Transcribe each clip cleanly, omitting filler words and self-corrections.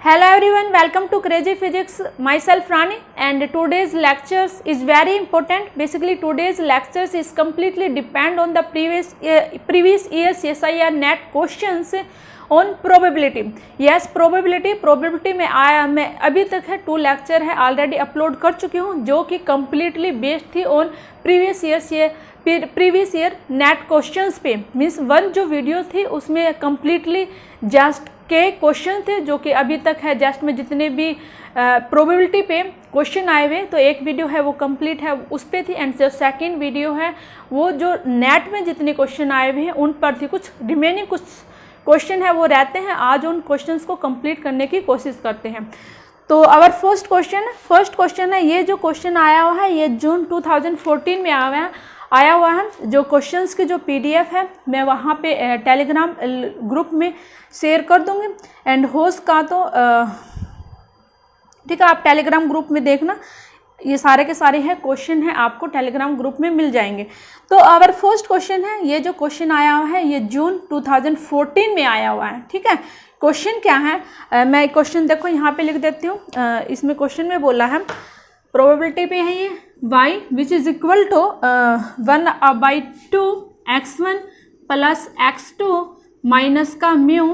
Hello everyone, welcome to Crazy Physics. Myself Rani, and today's lectures is very important. Basically today's lectures is completely depend on the previous year CSIR NET questions on probability. Yes, probability में आया, मैं अभी तक है 2 lecture है already upload कर चुकी हूँ जो कि कम्प्लीटली बेस्ड थी on previous year net questions पे। मीन्स 1 जो वीडियो थी उसमें कम्प्लीटली जस्ट के क्वेश्चन थे जो कि अभी तक है जस्ट में जितने भी प्रोबेबिलिटी पे क्वेश्चन आए हुए, तो एक वीडियो है वो कंप्लीट है उस पे थी, एंड जो सेकंड वीडियो है वो जो नेट में जितने क्वेश्चन आए हुए हैं उन पर थी। कुछ रिमेनिंग कुछ क्वेश्चन है वो रहते हैं, आज उन क्वेश्चंस को कंप्लीट करने की कोशिश करते हैं। तो अवर फर्स्ट क्वेश्चन है, ये जो क्वेश्चन आया हुआ है ये जून 2014 में आया हुआ है। जो क्वेश्चंस की जो पीडीएफ है मैं वहाँ पे टेलीग्राम ग्रुप में शेयर कर दूँगी, एंड होस्ट का तो ठीक है आप टेलीग्राम ग्रुप में देखना, ये सारे के सारे हैं क्वेश्चन है आपको टेलीग्राम ग्रुप में मिल जाएंगे। तो आवर फर्स्ट क्वेश्चन है, ये जो क्वेश्चन आया हुआ है ये जून 2014 में आया हुआ है। ठीक है, क्वेश्चन क्या है मैं क्वेश्चन देखो यहाँ पे लिख देती हूँ। इसमें क्वेश्चन में बोला है प्रोबेबिलिटी पे है ये y which is equal to 1/2 x1 plus x2 minus का म्यू,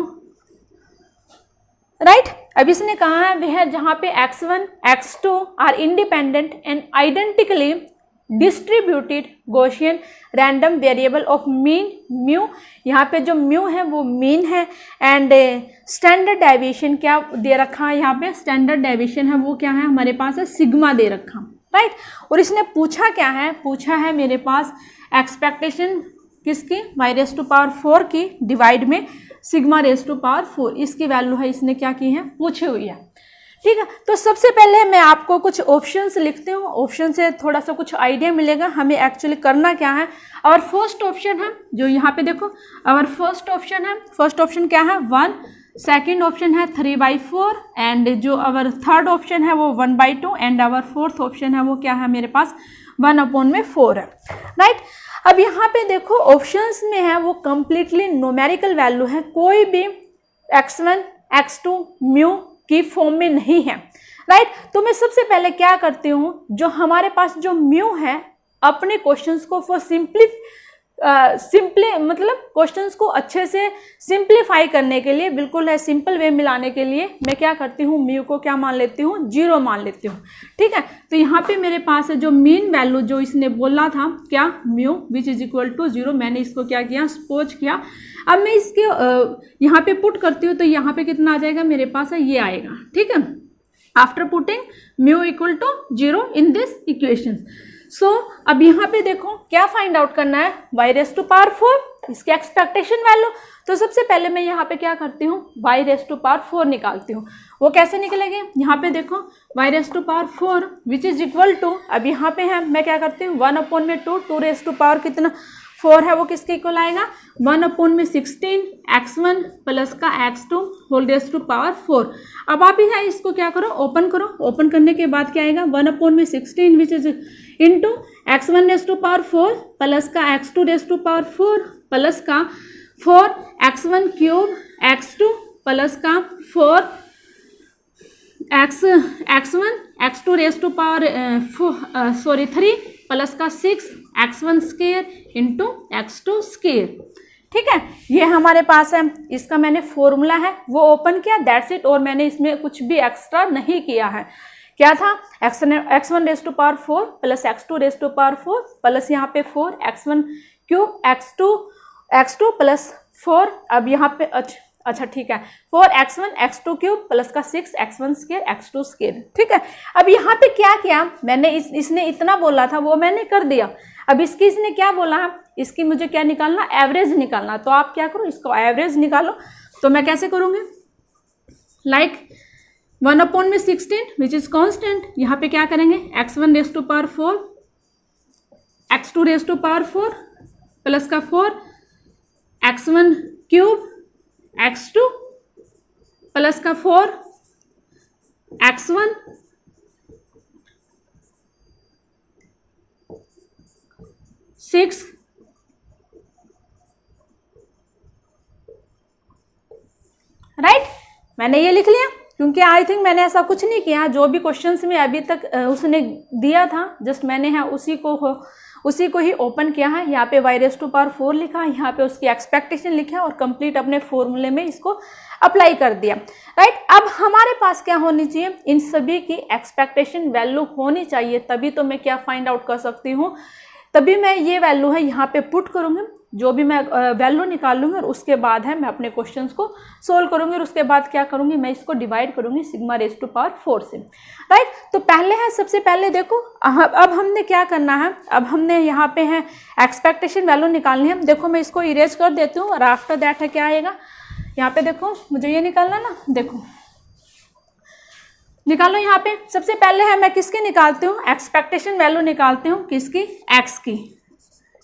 राइट। अब इसने कहा है वह जहाँ पे x1 x2 are independent and identically distributed Gaussian random variable of mean mu, यहाँ पे जो म्यू है वो मीन है, एंड स्टैंडर्ड डेविएशन क्या दे रखा है, यहाँ पे स्टैंडर्ड डेविएशन है वो क्या है हमारे पास है सिग्मा दे रखा, राइट। और इसने पूछा क्या है, पूछा है मेरे पास एक्सपेक्टेशन किसकी y⁴ की डिवाइड में σ⁴ इसकी वैल्यू है इसने क्या की है पूछी हुई है। ठीक है, तो सबसे पहले मैं आपको कुछ ऑप्शंस लिखती हूँ, ऑप्शन से थोड़ा सा कुछ आइडिया मिलेगा हमें एक्चुअली करना क्या है। और फर्स्ट ऑप्शन है जो यहाँ पे देखो, और फर्स्ट ऑप्शन क्या है 1, सेकंड ऑप्शन है 3/4, एंड जो अवर थर्ड ऑप्शन है वो 1/2, एंड अवर फोर्थ ऑप्शन है वो क्या है मेरे पास 1/4 है, राइट। अब यहाँ पे देखो ऑप्शंस में है वो कंप्लीटली न्यूमेरिकल वैल्यू है, कोई भी x1 x2 म्यू की फॉर्म में नहीं है, राइट। तो मैं सबसे पहले क्या करती हूँ, जो हमारे पास जो म्यू है अपने क्वेश्चंस को फॉर सिंपली मतलब क्वेश्चंस को अच्छे से सिंप्लीफाई करने के लिए, बिल्कुल है सिंपल वे में लाने के लिए मैं क्या करती हूँ म्यू को क्या मान लेती हूँ 0 मान लेती हूँ। ठीक है, तो यहाँ पे मेरे पास है जो मीन वैल्यू जो इसने बोला था क्या mu which is equal to 0, मैंने इसको क्या किया सपोज किया। अब मैं इसके यहाँ पे पुट करती हूँ तो यहाँ पे कितना आ जाएगा मेरे पास है ये आएगा। ठीक है, after putting mu equal to 0 in this equation. So अब यहाँ पे देखो क्या फाइंड आउट करना है y⁴ इसके एक्सपेक्टेशन वैल्यू। तो सबसे पहले मैं यहाँ पे क्या करती हूँ y⁴ निकालती हूँ। वो कैसे निकलेगी, यहाँ पे देखो y⁴ which is equal to, अब यहाँ पे है मैं क्या करती हूँ 1/2 2 कितना 4 है वो किसके इक्वल आएगा 1/16 x1 प्लस का x2 होल⁴। अब आप यहाँ इसको क्या करो ओपन करो, ओपन करने के बाद क्या आएगा 1/16 which is into x1⁴ plus का x2⁴ प्लस का 4x1³ x2 प्लस का 3 प्लस का 6x1² इंटू x2²। ठीक है, ये हमारे पास है, इसका मैंने फॉर्मूला है वो ओपन किया, दैट्स इट। और मैंने इसमें कुछ भी एक्स्ट्रा नहीं किया है। क्या था x1⁴ प्लस x2⁴ प्लस यहाँ पे 4x1³ x2 प्लस 4, अब यहाँ पे अच्छा ठीक है 4x1 x2³ प्लस का 6x1² x2²। ठीक है, अब यहाँ पे क्या किया मैंने इसने इतना बोला था वो मैंने कर दिया। अब इसने क्या बोला है, इसकी मुझे क्या निकालना एवरेज निकालना, तो आप क्या करो इसको एवरेज निकालो। तो मैं कैसे करूँगी लाइक 1/16 विच इज कॉन्स्टेंट, यहाँ पे क्या करेंगे x1⁴ x2⁴ प्लस का 4x1³ x2 प्लस का 4x1 6 राइट, मैंने ये लिख लिया। क्योंकि आई थिंक मैंने ऐसा कुछ नहीं किया, जो भी क्वेश्चंस में अभी तक उसने दिया था जस्ट मैंने है उसी को ही ओपन किया है। यहाँ पे y⁴ लिखा है, यहाँ पे उसकी एक्सपेक्टेशन लिखा है और कंप्लीट अपने फॉर्मूले में इसको अप्लाई कर दिया, राइट। अब हमारे पास क्या होनी चाहिए, इन सभी की एक्सपेक्टेशन वैल्यू होनी चाहिए, तभी तो मैं क्या फाइंड आउट कर सकती हूँ, तभी मैं ये वैल्यू है यहाँ पे पुट करूँगी, जो भी मैं वैल्यू निकालूंगी और उसके बाद है मैं अपने क्वेश्चंस को सोल्व करूंगी और उसके बाद क्या करूंगी, मैं इसको डिवाइड करूंगी σ⁴ से, राइट। तो पहले है, सबसे पहले देखो अब हमने क्या करना है, अब हमने यहाँ पे है एक्सपेक्टेशन वैल्यू निकालनी है। देखो मैं इसको इरेज कर देती हूँ और आफ्टर दैट है क्या आएगा, यहाँ पे देखो मुझे ये निकालना ना, देखो निकालो। यहाँ पे सबसे पहले है मैं किसकी निकालती हूँ, एक्सपेक्टेशन वैल्यू निकालती हूँ, किसकी, एक्स की,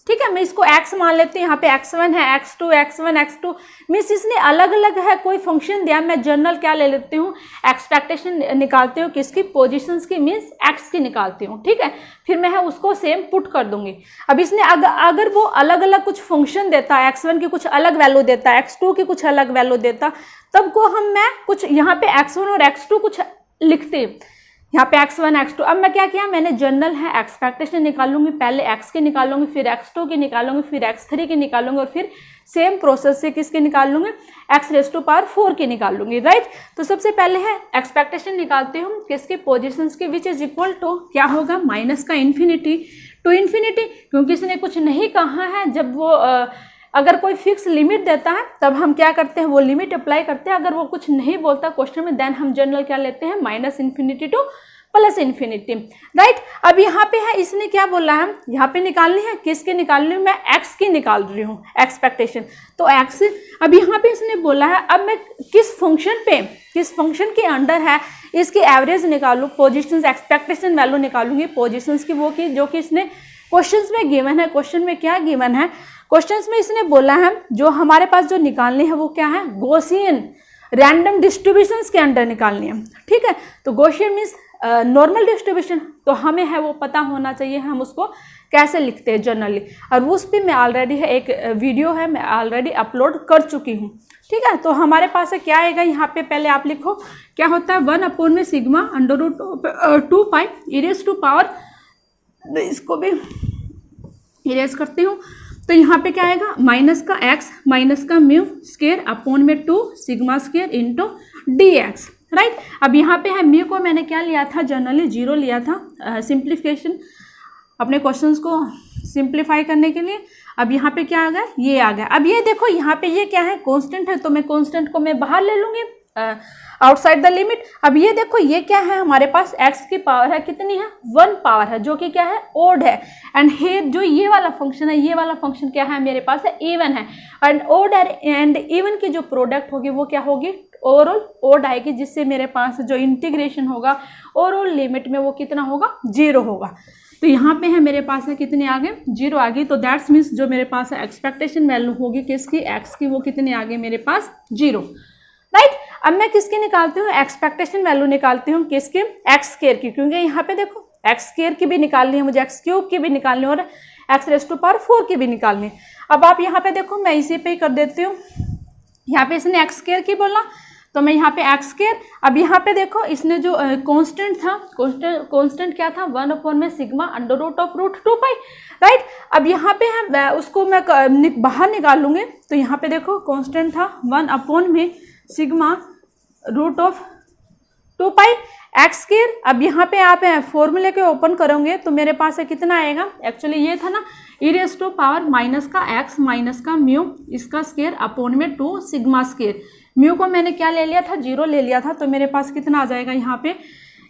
ठीक है। मैं इसको x मान लेती हूँ, यहाँ पे x1 है, x2, x1, x2 मीन्स इसने अलग अलग है कोई फंक्शन दिया, मैं जनरल क्या ले लेती हूँ, एक्सपेक्टेशन निकालती हूँ, किसकी, पोजीशंस की, मीन्स x की निकालती हूँ, ठीक है। फिर मैं है उसको सेम पुट कर दूंगी। अब इसने अगर वो अलग अलग कुछ फंक्शन देता है, x1 की कुछ अलग वैल्यू देता है, x2 की कुछ अलग वैल्यू देता, तब को मैं कुछ यहाँ पे x1 और x2 कुछ लिखते, यहाँ पे x1 x2। अब मैं क्या किया, मैंने जनरल है एक्सपेक्टेशन निकालूंगी, पहले x की निकालूंगी, फिर x2 की निकालूंगी, फिर x3 की निकालूंगी और फिर सेम प्रोसेस से किसकी निकालूंगी, x⁴ की निकालूंगी, राइट। तो सबसे पहले है एक्सपेक्टेशन निकालते हूँ किसकी, पोजीशंस की, विच इज इक्वल टू क्या होगा, माइनस का इन्फिनिटी टू इन्फिनिटी, क्योंकि इसने कुछ नहीं कहा है। जब वो अगर कोई फिक्स लिमिट देता है तब हम क्या करते हैं, वो लिमिट अप्लाई करते हैं। अगर वो कुछ नहीं बोलता क्वेश्चन में, देन हम जनरल क्या लेते हैं, -∞ टू +∞, राइट। अब यहाँ पे है इसने क्या बोला है, यहाँ पे निकालनी है, किसकी निकालनी है, मैं x की निकाल रही हूँ एक्सपेक्टेशन, तो x। अब यहाँ पे इसने बोला है अब मैं किस फंक्शन के अंडर है इसकी एवरेज निकालूँ, पोजिशन एक्सपेक्टेशन वैल्यू निकालूंगी पोजिशंस की, वो की जो कि इसने क्वेश्चंस में गिवन है। क्वेश्चन में क्या गिवन है, क्वेश्चंस में इसने बोला है जो हमारे पास जो निकालनी है वो क्या है, गॉसियन रैंडम डिस्ट्रीब्यूशंस के अंडर निकालनी है, ठीक है। तो गॉसियन मीन्स नॉर्मल डिस्ट्रीब्यूशन, तो हमें है वो पता होना चाहिए हम उसको कैसे लिखते हैं जनरली, और उस पर मैं ऑलरेडी है एक वीडियो है मैं ऑलरेडी अपलोड कर चुकी हूँ, ठीक है। तो हमारे पास है क्या आएगा, यहाँ पे पहले आप लिखो क्या होता है, 1/σ√2π इसको भी इरेज करती हूँ। तो यहाँ पे क्या आएगा, माइनस का x माइनस का μ² अपॉन में 2σ² इंटू dx, राइट। अब यहाँ पे है म्यू को मैंने क्या लिया था, जनरली 0 लिया था, सिंप्लीफिकेशन अपने क्वेश्चंस को सिंप्लीफाई करने के लिए। अब यहाँ पे क्या आ गया, ये आ गया। अब ये देखो यहाँ पे ये क्या है, कांस्टेंट है, तो मैं कांस्टेंट को मैं बाहर ले लूँगी आउटसाइड द लिमिट। अब ये देखो ये क्या है, हमारे पास x की पावर है कितनी है, 1 पावर है, जो कि क्या है, ओड है। एंड हेयर जो ये वाला फंक्शन है, ये वाला फंक्शन क्या है, मेरे पास है इवन है। एंड ओड एंड इवन की जो प्रोडक्ट होगी वो क्या होगी, ओवरऑल ओड आएगी, जिससे मेरे पास जो इंटीग्रेशन होगा ओवरऑल लिमिट में वो कितना होगा, 0 होगा। तो यहाँ पे है मेरे पास है कितने आ गए, 0 आ गई। तो दैट्स मीन्स जो मेरे पास है एक्सपेक्टेशन वैल्यू होगी किसकी, x की, वो कितने आ गए मेरे पास, 0, राइट। अब मैं किसकी निकालती हूँ, एक्सपेक्टेशन वैल्यू निकालती हूँ किसकी, x² की, क्योंकि यहाँ पे देखो x² की भी निकालनी है मुझे, x³ की भी निकालनी है और x⁴ की भी निकालनी है। अब आप यहाँ पे देखो मैं इसी पे ही कर देती हूँ, यहाँ पे इसने x² की बोला तो मैं यहाँ पे x²। अब यहाँ पे देखो इसने जो कांस्टेंट था, कांस्टेंट क्या था, 1/σ√2π, राइट। अब यहाँ पे है उसको मैं बाहर निकाल लूँगी, तो यहाँ पे देखो कांस्टेंट था 1/σ√2π x²। अब यहाँ पे आप फॉर्मूले के ओपन करोगे तो मेरे पास है कितना आएगा, एक्चुअली ये था ना, e⁻⁻ का x माइनस का μ इसका स्क्वायर अपॉन में 2σ²। म्यू को मैंने क्या ले लिया था, 0 ले लिया था, तो मेरे पास कितना आ जाएगा यहाँ पे,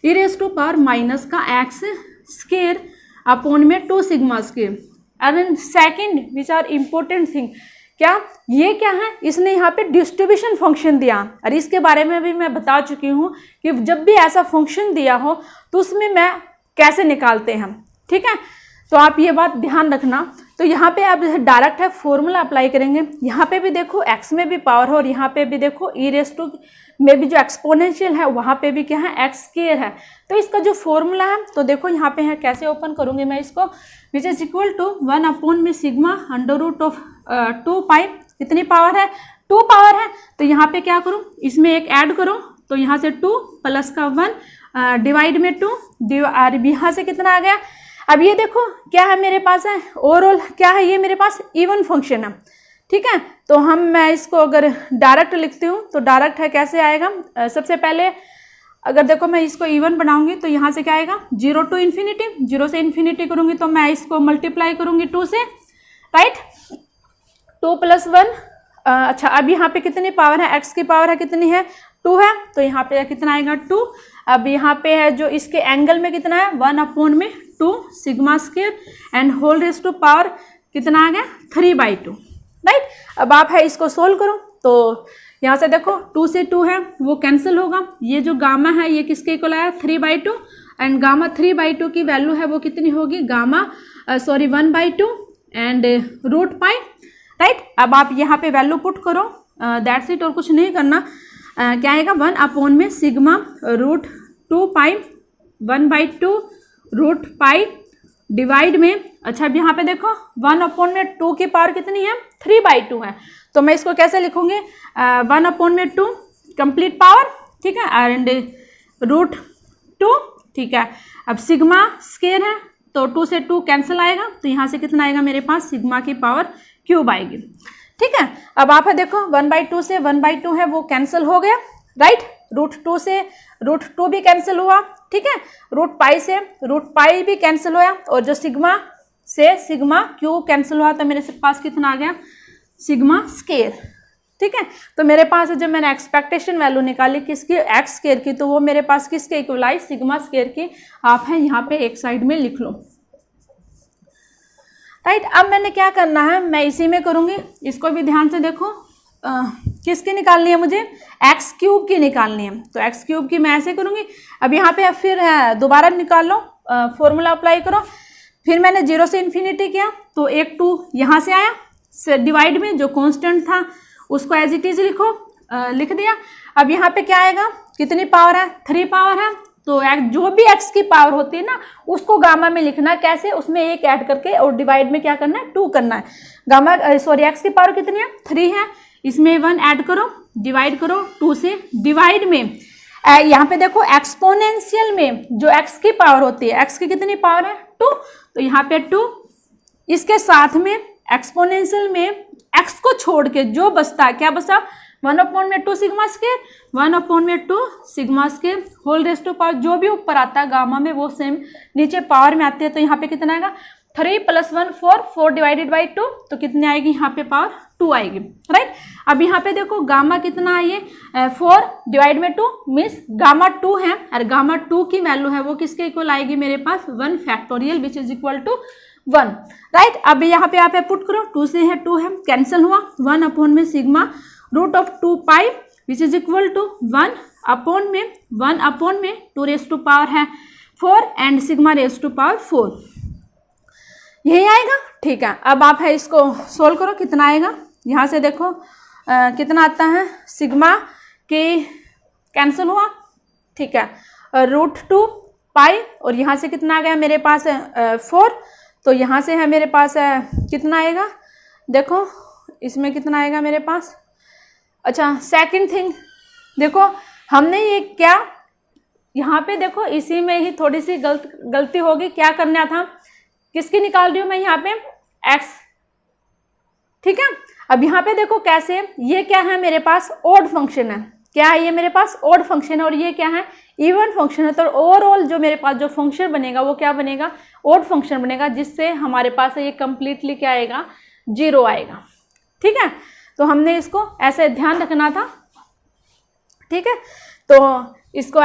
e⁻⁻ का x² अपॉन में 2σ²। And second which are important thing, क्या ये क्या है, इसने यहाँ पे डिस्ट्रीब्यूशन फंक्शन दिया, और इसके बारे में भी मैं बता चुकी हूँ कि जब भी ऐसा फंक्शन दिया हो तो उसमें मैं कैसे निकालते हैं, ठीक है। तो आप ये बात ध्यान रखना। तो यहाँ पे आप डायरेक्ट है फॉर्मूला अप्लाई करेंगे, यहाँ पे भी देखो x में भी पावर है और यहाँ पे भी देखो e⁻⁻ में भी जो एक्सपोनेंशियल है वहाँ पे भी क्या है, x² है। तो इसका जो फॉर्मूला है, तो देखो यहाँ पे है, कैसे ओपन करूँगी मैं इसको, विच इज इक्वल टू 1/σ√2π, कितनी पावर है, 2 पावर है। तो यहाँ पे क्या करूँ, इसमें एक ऐड करो तो यहाँ से 2 प्लस का 1 डिवाइड में 2 और यहाँ से कितना आ गया। अब ये देखो क्या है मेरे पास है, ओवरऑल क्या है, ये मेरे पास इवन फंक्शन है, ठीक है। तो मैं इसको अगर डायरेक्ट लिखती हूँ तो डायरेक्ट है, कैसे आएगा, सबसे पहले अगर देखो मैं इसको इवन बनाऊंगी तो यहाँ से क्या आएगा 0 to इन्फिनिटी, 0 से इन्फिनिटी करूँगी तो मैं इसको मल्टीप्लाई करूँगी 2 से, राइट। 2 + 1 अच्छा अब यहाँ पे कितनी पावर है, x की पावर है कितनी है 2 है, तो यहाँ पे कितना आएगा 2। अब यहाँ पे है जो इसके एंगल में कितना है 1/2 sigma square and whole raise to power कितना आ गया 3/2, राइट। अब आप है इसको सोल्व करो तो यहाँ से देखो 2 से 2 है वो कैंसिल होगा, ये जो गामा है ये किसके इक्वल आया 3/2 एंड गामा 3/2 की वैल्यू है वो कितनी होगी गामा 1/2 एंड √π, राइट। अब आप यहाँ पे वैल्यू पुट करो, दैट्स इट, और कुछ नहीं करना। क्या आएगा 1 सिग्मा √2π 1/2 √π डिवाइड में, अच्छा अब यहाँ पे देखो 1/2 की पावर कितनी है 3/2 है, तो मैं इसको कैसे लिखूंगी 1/2 कंप्लीट पावर, ठीक है, एंड √2, ठीक है। अब सिग्मा स्क्वायर है तो 2 से 2 कैंसिल आएगा, तो यहाँ से कितना आएगा मेरे पास सिग्मा की पावर क्यूब आएगी, ठीक है। अब आप है देखो 1/2 से 1/2 है वो कैंसिल हो गया, राइट। √2 से √2 भी कैंसिल हुआ, ठीक है। √π से √π भी कैंसिल हुआ, और जो सिग्मा से सिग्मा क्यूब कैंसिल हुआ, तो मेरे पास कितना आ गया सिग्मा स्क्वायर, ठीक है। तो मेरे पास जब मैंने एक्सपेक्टेशन वैल्यू निकाली किसकी एक्स स्क्वायर की, तो वो मेरे पास किसके इक्वल आई सिग्मा स्क्वायर की। आप है यहाँ पे एक साइड में लिख लो, राइट। अब मैंने क्या करना है, मैं इसी में करूँगी, इसको भी ध्यान से देखो, किसकी निकालनी है मुझे एक्स क्यूब की निकालनी है, तो एक्स क्यूब की मैं ऐसे करूँगी। अब यहाँ पे फिर दोबारा निकाल लो, फॉर्मूला अप्लाई करो, फिर मैंने 0 से इन्फिनिटी किया तो एक 2 यहाँ से आया, डिवाइड में जो कांस्टेंट था उसको एज इट इज लिखो, लिख दिया। अब यहाँ पे क्या आएगा, कितनी पावर है 3 पावर है, तो जो भी x की पावर होती है ना उसको गामा में लिखना, कैसे, उसमें एक ऐड करके और डिवाइड में क्या करना है 2 करना है। गामा x की पावर कितनी है 3 है, इसमें 1 ऐड करो, डिवाइड करो 2 से, डिवाइड में यहाँ पे देखो एक्सपोनेंशियल में जो x की पावर होती है, x की कितनी पावर है 2, तो यहाँ पे 2, इसके साथ में एक्सपोनेंशियल में x को छोड़ के जो बचता है, क्या बचता 1/2 sigma square 1/2 sigma square whole raise to power, जो भी ऊपर आता है गामा में वो सेम नीचे पावर में आती है, तो यहाँ पे कितना आएगा 3 + 1 4 डिवाइडेड बाई 2, तो कितनी आएगी यहाँ पे पावर 2 आएगी, राइट। अब यहाँ पे देखो गामा कितना है, ये 4 डिवाइड में 2 मीन्स गामा 2 है, और गामा 2 की वैल्यू है वो किसके इक्वल आएगी मेरे पास 1 factorial which is equal to 1, right. अब यहाँ पे आप पुट करो, 2 से है 2 है कैंसिल हुआ, 1 sigma √2π which is equal to 1 2 raise to power है 4 and sigma raise to power 4, यही आएगा, ठीक है। अब आप है इसको सोल्व करो, कितना आएगा, यहाँ से देखो कितना आता है, सिग्मा के कैंसिल हुआ, ठीक है, √2π और यहाँ से कितना आ गया मेरे पास 4, तो यहाँ से है मेरे पास कितना आएगा, देखो इसमें कितना आएगा मेरे पास। अच्छा सेकंड थिंग देखो, हमने ये क्या यहाँ पे देखो इसी में ही थोड़ी सी गलती होगी, क्या करना था, किसकी निकाल रही हूँ मैं यहाँ पे x, ठीक है। अब यहाँ पे देखो कैसे, ये क्या है मेरे पास ओड फंक्शन है, क्या है ये मेरे पास ओड फंक्शन है, और ये क्या है इवन फंक्शन है, तो ओवरऑल जो मेरे पास जो फंक्शन बनेगा वो क्या बनेगा ओड फंक्शन बनेगा, जिससे हमारे पास ये कंप्लीटली क्या आएगा 0 आएगा, ठीक है। तो हमने इसको ऐसे ध्यान रखना था, ठीक है। तो इसको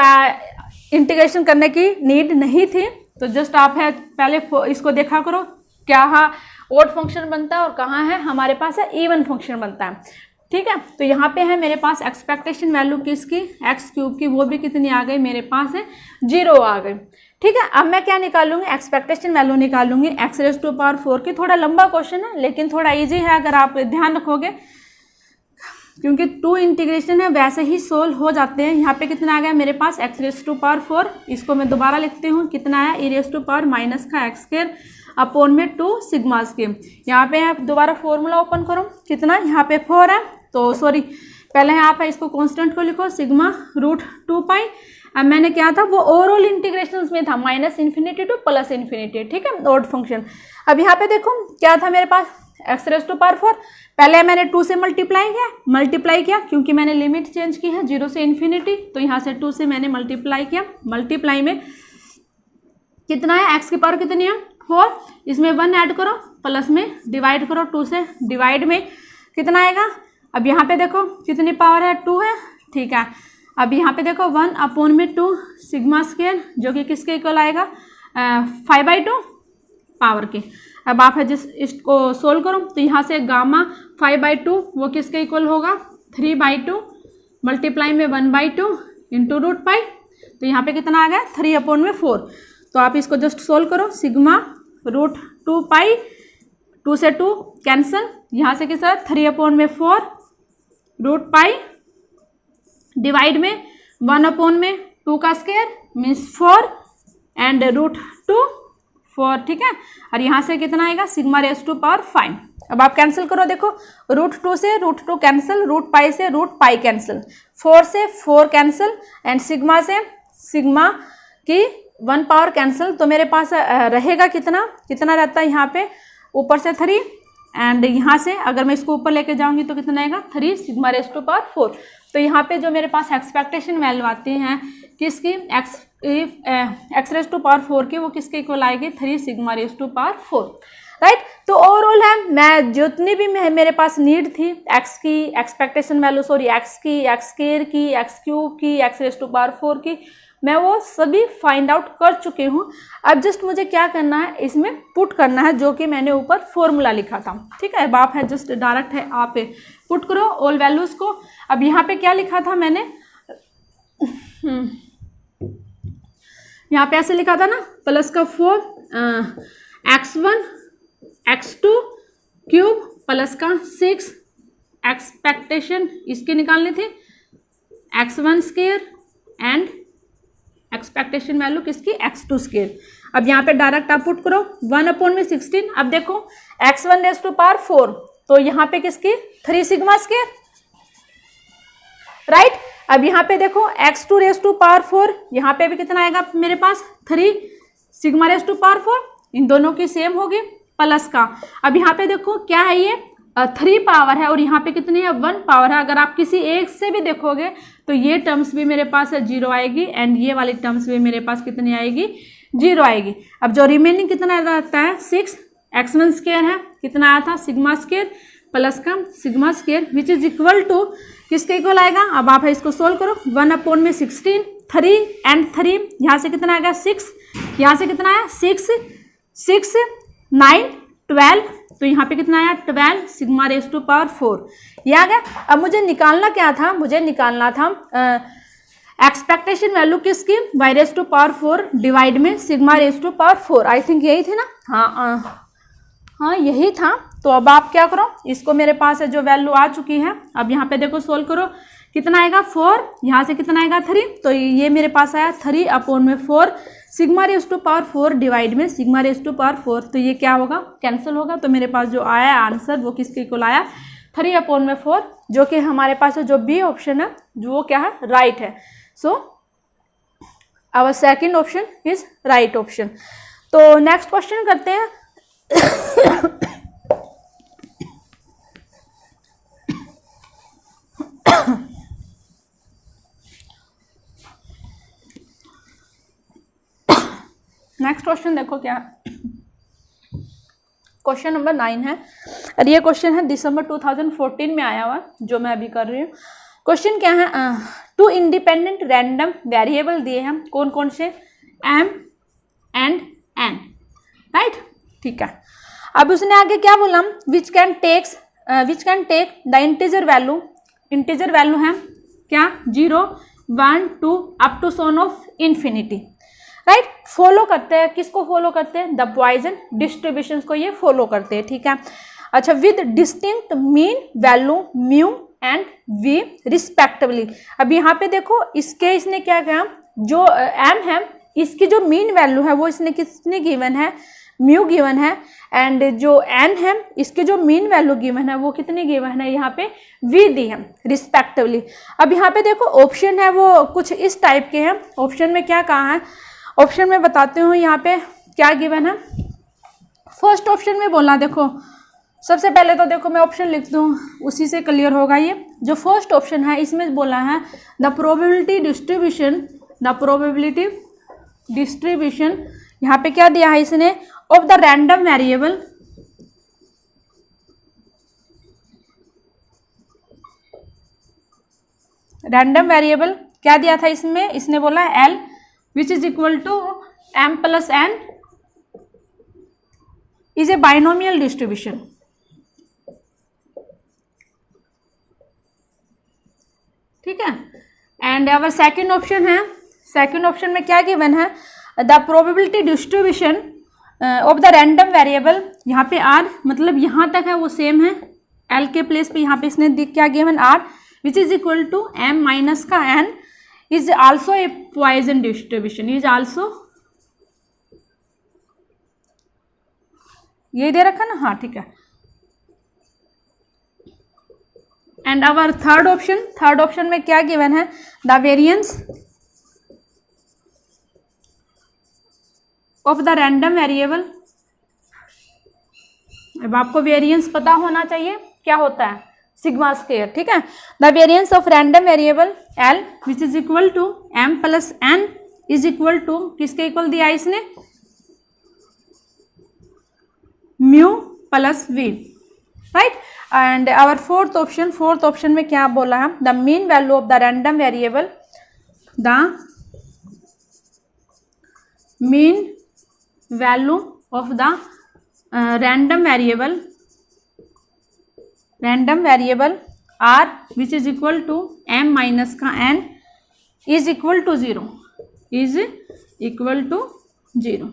इंटीग्रेशन करने की नीड नहीं थी, तो जस्ट आप है पहले इसको देखा करो क्या ओड फंक्शन बनता है और कहाँ है हमारे पास है इवन फंक्शन बनता है, ठीक है। तो यहाँ पे है मेरे पास एक्सपेक्टेशन वैल्यू किसकी एक्स क्यूब की, वो भी कितनी आ गई मेरे पास है 0 आ गई, ठीक है। अब मैं क्या निकालूंगी एक्सपेक्टेशन वैल्यू निकालूंगी x रेज टू पावर 4 की। थोड़ा लंबा क्वेश्चन है लेकिन थोड़ा इजी है अगर आप ध्यान रखोगे, क्योंकि 2 इंटीग्रेशन है वैसे ही सोल्व हो जाते हैं। यहाँ पे कितना आ गया मेरे पास x रेज टू पावर 4, इसको मैं दोबारा लिखती हूँ, कितना आया e raise to power minus का x स्क्वायर अपॉन में 2 सिग्मा स्क्वायर। यहाँ पे आप दोबारा फॉर्मूला ओपन करो, कितना यहाँ पे 4 है, तो सॉरी पहले है आप इसको कांस्टेंट को लिखो सिग्मा रूट 2 पाई। अब मैंने क्या था वो ओवरऑल इंटीग्रेशन में था minus infinity two plus infinity, ठीक है, ऑड फंक्शन। अब यहाँ पे देखो क्या था मेरे पास एक्स रेज टू पावर 4, पहले मैंने 2 से मल्टीप्लाई किया क्योंकि मैंने लिमिट चेंज की है 0 से इन्फिनिटी, तो यहाँ से 2 से मैंने मल्टीप्लाई किया। मल्टीप्लाई में कितना है, एक्स की पावर कितनी है 4, इसमें 1 ऐड करो, प्लस में डिवाइड करो, 2 से डिवाइड में कितना आएगा। अब यहाँ पे देखो कितनी पावर है 2 है, ठीक है। अब यहाँ पे देखो 1/2 सिग्मा स्क्वायर जो कि किसके इक्वल आएगा 5/2 पावर के। अब आप जिस इसको सोल्व करो तो यहाँ से गामा 5/2 वो किसके इक्वल होगा 3/2 मल्टीप्लाई में 1/2 इंटू रूट पाई, तो यहाँ पे कितना आ गया 3/4। तो आप इसको जस्ट सोल्व करो, सिग्मा रूट 2 पाई, 2 से 2 कैंसल, यहाँ से किस तरह 3/4 रूट पाई डिवाइड में 1/2 का स्क्वायर मीन्स 4 एंड रूट 2 4, ठीक है। और यहाँ से कितना आएगा सिग्मा रेज टू पावर 5। अब आप कैंसिल करो, देखो रूट 2 से रूट 2 कैंसिल, रूट पाई से रूट पाई कैंसिल, 4 से 4 कैंसिल एंड सिग्मा से सिग्मा की 1 पावर कैंसिल। तो मेरे पास रहेगा कितना रहता है यहाँ पे ऊपर से 3 एंड यहाँ से अगर मैं इसको ऊपर लेके जाऊंगी तो कितना आएगा 3 सिग्मा रेज टू पावर 4। तो यहाँ पे जो मेरे पास एक्सपेक्टेशन वैल्यू आती हैं किसकी एक्स रेज टू पावर 4 की, वो किसके इक्वल आएगी 3 sigma raise to power 4, right. तो ओवरऑल है मैं जितनी भी मेरे पास नीड थी एक्स की एक्सपेक्टेशन वैल्यू, सॉरी एक्स की, एक्स स्क्वायर की, एक्स क्यूब की, एक्स रेज टू पावर 4 की, मैं वो सभी फाइंड आउट कर चुकी हूँ। अब जस्ट मुझे क्या करना है इसमें पुट करना है जो कि मैंने ऊपर फॉर्मूला लिखा था, ठीक है। अब आप है जस्ट डायरेक्ट है आप पुट करो ऑल वैल्यूज को। अब यहाँ पे क्या लिखा था मैंने यहाँ पे ऐसे लिखा था ना प्लस का 4 x1 x2 क्यूब प्लस का 6 एक्सपेक्टेशन इसकी निकालनी थी x1 square and expectation value किसकी x2 स्क्वायर। अब यहाँ पे डायरेक्ट आप पुट करो 1/16। अब देखो x1 रेज टू पावर 4 तो यहाँ पे किसकी 3 सिग्मा स्क्वायर, राइट। अब यहाँ पे देखो x2 रेज टू पावर 4 यहाँ पे भी कितना आएगा मेरे पास 3 सिग्मा रेज टू पावर 4, इन दोनों की सेम होगी प्लस का। अब यहाँ पे देखो क्या है ये 3 पावर है और यहाँ पे कितनी है 1 पावर है। अगर आप किसी एक से भी देखोगे तो ये टर्म्स भी मेरे पास 0 आएगी एंड ये वाली टर्म्स भी मेरे पास कितनी आएगी 0 आएगी। अब जो रिमेनिंग कितना रहता है 6 x1 स्क्वायर है, कितना आया था सिग्मा स्क्वायर प्लस का sigma square which is equal to किसके इक्वल आएगा। अब आप इसको सोल्व करो 1/16 3 एंड 3 यहाँ से कितना आएगा 6, यहाँ से कितना आया 6 9 12, तो यहाँ पे कितना आया 12 सिग्मा रेज टू पावर 4, ये आ गया। अब मुझे निकालना क्या था, मुझे निकालना था एक्सपेक्टेशन वैल्यू किसकी y raise to power 4 divide में sigma raise to power 4, I think यही थी ना, हाँ यही था। तो अब आप क्या करो इसको मेरे पास है जो वैल्यू आ चुकी है, अब यहाँ पे देखो सोल्व करो कितना आएगा 4, यहाँ से कितना आएगा 3, तो ये मेरे पास आया 3/4 sigma raise to power 4 divide में सिग्मा रेज टू पावर 4, तो ये क्या होगा कैंसिल होगा। तो मेरे पास जो आया आंसर वो किसके इक्वल आया 3/4, जो कि हमारे पास जो बी ऑप्शन है जो वो क्या है राइट है। So our second option is right option. तो नेक्स्ट क्वेश्चन करते हैं। नेक्स्ट क्वेश्चन देखो क्या, क्वेश्चन नंबर 9 है और ये क्वेश्चन है दिसंबर 2014 में आया हुआ जो मैं अभी कर रही हूँ। क्वेश्चन क्या है 2 इंडिपेंडेंट रैंडम वेरिएबल दिए हैं, कौन कौन से m एंड n, राइट, ठीक है। अब उसने आगे क्या बोला which can take the integer value है क्या 0 1 2 अप टू सोन ऑफ इन्फिनिटी, राइट। फॉलो करते हैं किसको फॉलो करते हैं द पॉइजन डिस्ट्रीब्यूशन को ये फॉलो करते हैं, ठीक है। अच्छा with distinct mean value mu and v respectively. अब यहाँ पे देखो इसने क्या कहा जो m है इसकी जो मीन वैल्यू है वो इसने किसने गिवन है म्यू गिवन है, एंड जो एन है इसके जो मीन वैल्यू गिवन है वो कितनी गिवन है, यहाँ पे वी दी है रिस्पेक्टिवली। अब यहाँ पे देखो ऑप्शन है वो कुछ इस टाइप के हैं। ऑप्शन में क्या कहा है, ऑप्शन में बताती हूँ यहाँ पे क्या गिवन है। फर्स्ट ऑप्शन में बोला, देखो सबसे पहले तो देखो मैं ऑप्शन लिख दूँ, उसी से क्लियर होगा। ये जो फर्स्ट ऑप्शन है इसमें बोला है the probability distribution, the probability distribution, यहाँ पे क्या दिया है इसने, of the random variable, random variable क्या दिया था इसमें, इसने बोला L which is equal to M plus N is a binomial distribution. ठीक है, एंड अवर सेकंड ऑप्शन है, सेकंड ऑप्शन में क्या गिवन है, the probability distribution of the random variable, यहाँ पे आर मतलब यहाँ तक है वो सेम है, एल के प्लेस पे यहाँ पे इसने क्या given are which is equal to M minus का N is also a Poisson distribution, is also, ये दे रखा ना, हाँ ठीक है। And our third option, third option में क्या गिवन है, the variance of the random variable. अब आपको वेरिएंस पता होना चाहिए क्या होता है, सिग्मा स्क्वायर। ठीक है, the variance of random variable L which is equal to M plus N is equal to, किसके इक्वल दिया इसने, mu plus V, right. And our fourth option, fourth option में क्या बोला है, the mean value of the random variable, the mean value of the random variable R which is equal to M minus का N is equal to zero, is equal to zero.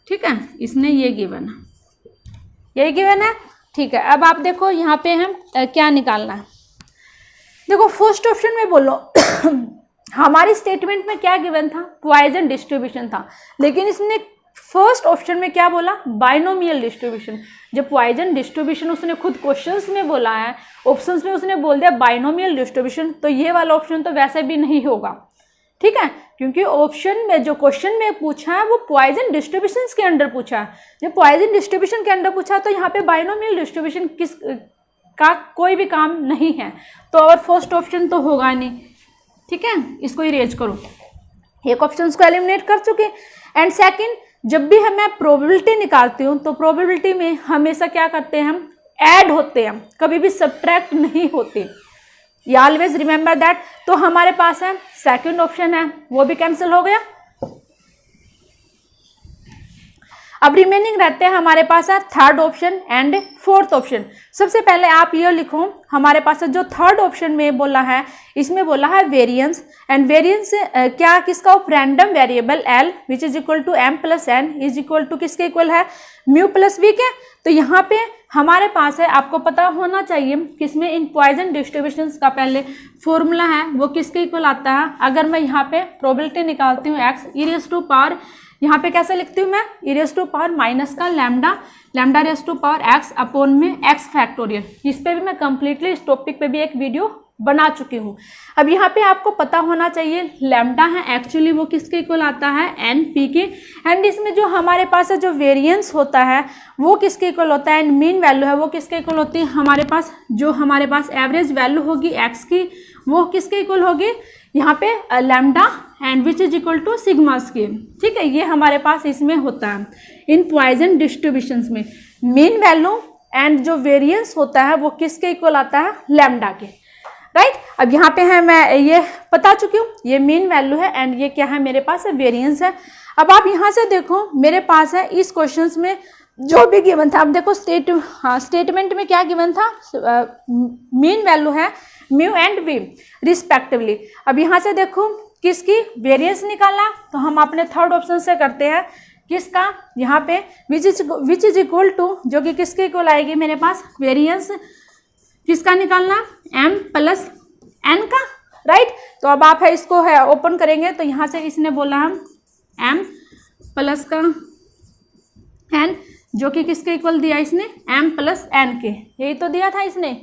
ठीक है, इसने ये given है, ये given है। ठीक है, अब आप देखो यहाँ पे हम क्या निकालना है। देखो फर्स्ट ऑप्शन में बोलो हमारी स्टेटमेंट में क्या गिवन था, पॉइजन डिस्ट्रीब्यूशन था, लेकिन इसने फर्स्ट ऑप्शन में क्या बोला, बाइनोमियल डिस्ट्रीब्यूशन। जब पॉइजन डिस्ट्रीब्यूशन उसने खुद क्वेश्चंस में बोला है, ऑप्शंस में उसने बोल दिया बाइनोमियल डिस्ट्रीब्यूशन, तो ये वाला ऑप्शन तो वैसे भी नहीं होगा। ठीक है, क्योंकि ऑप्शन में जो क्वेश्चन में पूछा है वो पॉइजन डिस्ट्रीब्यूशन के अंडर पूछा है। जब पॉइजन डिस्ट्रीब्यूशन के अंडर पूछा तो यहाँ पे बाइनोमियल डिस्ट्रीब्यूशन किस का कोई भी काम नहीं है, तो और फर्स्ट ऑप्शन तो होगा नहीं। ठीक है, इसको इरेज करो, एक ऑप्शन को एलिमिनेट कर चुके। एंड सेकंड, जब भी मैं प्रोबेबिलिटी निकालती हूँ तो प्रोबेबिलिटी में हमेशा क्या करते हैं, हम ऐड होते हैं, कभी भी सब्ट्रैक्ट नहीं होते, ये ऑलवेज रिमेंबर दैट। तो हमारे पास है सेकंड ऑप्शन है वो भी कैंसिल हो गया। अब रिमेनिंग रहते हैं हमारे पास है third option and fourth option. सबसे पहले आप ये लिखो, हमारे पास जो थर्ड ऑप्शन में बोला है, इसमें बोला है वेरिएंस, एंड वेरिएंस क्या किसका, of random variable L which is equal to M plus N is equal to किसके इक्वल है, म्यू प्लस वी के। तो यहाँ पे हमारे पास है, आपको पता होना चाहिए किसमें, इन पॉइजन डिस्ट्रीब्यूशंस का पहले फॉर्मूला है वो किसके इक्वल आता है। अगर मैं यहाँ पे प्रोबेबिलिटी निकालती हूँ X e raise to power, यहाँ पे कैसे लिखती हूँ मैं, e raise to power minus का lambda, lambda raise to power X upon में एक्स फैक्टोरियल। इस पे भी मैं कंप्लीटली इस टॉपिक पे भी एक वीडियो बना चुकी हूँ। अब यहाँ पे आपको पता होना चाहिए लैम्डा है एक्चुअली वो किसके इक्वल आता है, एन पी के। एंड इसमें जो हमारे पास है जो वेरिएंस होता है वो किसके इक्वल होता है, एंड मीन वैल्यू है वो किसके इक्वल होती है, हमारे पास जो हमारे पास एवरेज वैल्यू होगी एक्स की वो किसके इक्वल होगी, यहाँ पे lambda and which is equal to sigma square. ठीक है, ये हमारे पास इसमें होता है इन पॉइजन डिस्ट्रीब्यूशंस में। मीन वैल्यू एंड जो वेरिएंस होता है वो किसके इक्वल आता है, लैम्डा के, राइट। अब यहाँ पे है मैं ये बता चुकी हूँ, ये मीन वैल्यू है एंड ये क्या है मेरे पास है, वेरिएंस है। अब आप यहाँ से देखो मेरे पास है इस क्वेश्चंस में जो भी गिवन था, अब देखो स्टेटमेंट में क्या गिवन था, मीन वैल्यू है म्यू एंड वी रिस्पेक्टिवली। अब यहाँ से देखो किसकी वेरिएंस निकालना, तो हम अपने थर्ड ऑप्शन से करते हैं, किसका, यहाँ पे विच इज इक्वल टू, जो कि किसके इक्वल आएगी मेरे पास, वेरिएंस किसका निकालना, m प्लस n का, राइट। तो अब आप है इसको है ओपन करेंगे तो यहाँ से इसने बोला हम m प्लस का एन, जो कि किसके इक्वल दिया इसने, m प्लस एन के, यही तो दिया था इसने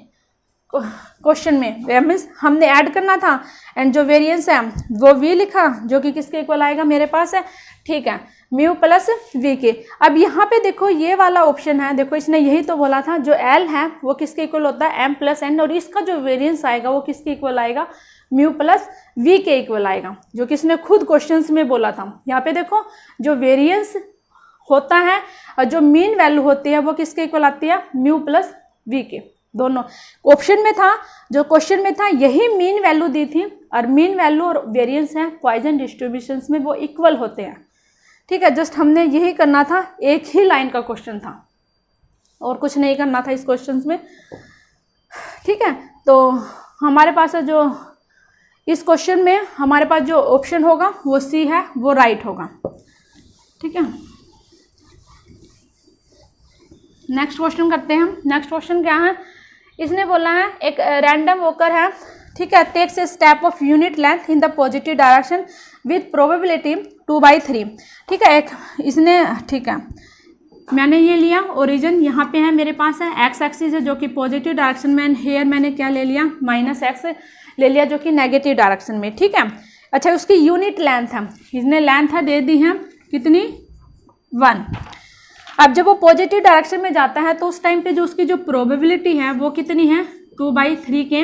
क्वेश्चन में, मीन्स हमने ऐड करना था, एंड जो वेरिएंस है वो v लिखा, जो कि किसके इक्वल आएगा मेरे पास है, ठीक है, म्यू प्लस वी के। अब यहाँ पे देखो ये वाला ऑप्शन है, देखो इसने यही तो बोला था, जो एल है वो किसके इक्वल होता है, m प्लस एन, और इसका जो वेरिएंस आएगा वो किसके इक्वल आएगा, म्यू प्लस वी के इक्वल आएगा, जो कि इसने खुद क्वेश्चंस में बोला था। यहाँ पे देखो जो वेरिएंस होता है और जो मीन वैल्यू होती है वो किसके इक्वल आती है, म्यू प्लस वी के। दोनों ऑप्शन में था, जो क्वेश्चन में था यही मीन वैल्यू दी थी, और मीन वैल्यू और वेरिएंस है पॉइजन डिस्ट्रीब्यूशंस में वो इक्वल होते हैं, ठीक है। जस्ट हमने यही करना था, एक ही लाइन का क्वेश्चन था और कुछ नहीं करना था इस क्वेश्चन में, ठीक है। तो हमारे पास है जो इस क्वेश्चन में हमारे पास जो ऑप्शन होगा वो सी है, वो राइट होगा, ठीक है। नेक्स्ट क्वेश्चन करते हैं हम। नेक्स्ट क्वेश्चन क्या है, इसने बोला है एक रैंडम वॉकर है, ठीक है, takes a step of unit length in the positive direction with probability 2/3, ठीक है। एक इसने, ठीक है, मैंने ये लिया ओरिजिन, यहाँ पे है मेरे पास है एक्स एक्सिस है जो कि पॉजिटिव डायरेक्शन में, हेयर मैंने क्या ले लिया, -x ले लिया जो कि नेगेटिव डायरेक्शन में, ठीक है। अच्छा, उसकी यूनिट लेंथ है, इसने लेंथ है दे दी है कितनी, 1। अब जब वो पॉजिटिव डायरेक्शन में जाता है तो उस टाइम पे जो उसकी जो प्रोबेबिलिटी है वो कितनी है, 2/3 के,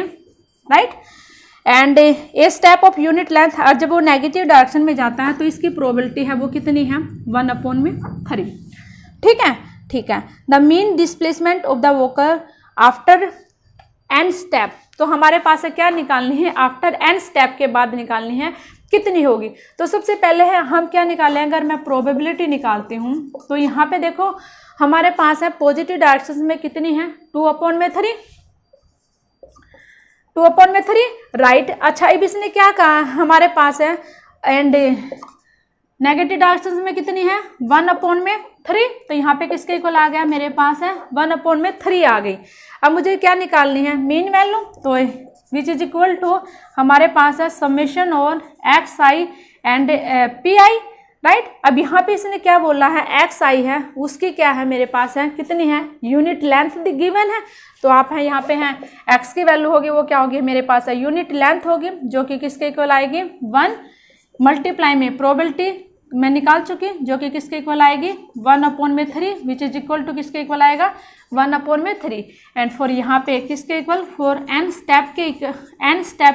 right. And A step of unit length, और जब वो नेगेटिव डायरेक्शन में जाता है तो इसकी प्रोबेबिलिटी है वो कितनी है, 1/3, ठीक है, ठीक है। The mean displacement of the walker after n step, तो हमारे पास है क्या निकालनी है, आफ्टर n स्टेप के बाद निकालनी है, कितनी होगी। तो सबसे पहले है हम क्या निकालें, अगर मैं प्रोबेबिलिटी निकालती हूँ तो यहाँ पे देखो हमारे पास है पॉजिटिव डायरेक्शन में कितनी है, 2/3, 2/3, राइट। अच्छा, अब इसने क्या कहा, हमारे पास है एंड नेगेटिव डायरेक्शन में कितनी है, 1/3, तो यहाँ पे किसके इक्वल आ गया, मेरे पास है 1/3 आ गई। अब मुझे क्या निकालनी है, मीन वैल्यू, तो विच इज इक्वल टू हमारे पास है समेशन और x I and P I, right. अब यहाँ पे इसने क्या बोला है, एक्स आई है, उसकी क्या है मेरे पास है, कितनी है, यूनिट लेंथ गिवन है, तो आप है यहाँ पे हैं एक्स की वैल्यू होगी वो क्या होगी, मेरे पास है यूनिट लेंथ होगी, जो कि किसके इक्वल आएगी, 1 मल्टीप्लाई में प्रोबेबिलिटी मैं निकाल चुकी, जो कि किसके इक्वल आएगी, 1/3, विच इज इक्वल टू किसके इक्वल आएगा, 1/3। एंड फॉर यहाँ पे किसके इक्वल, फॉर n स्टेप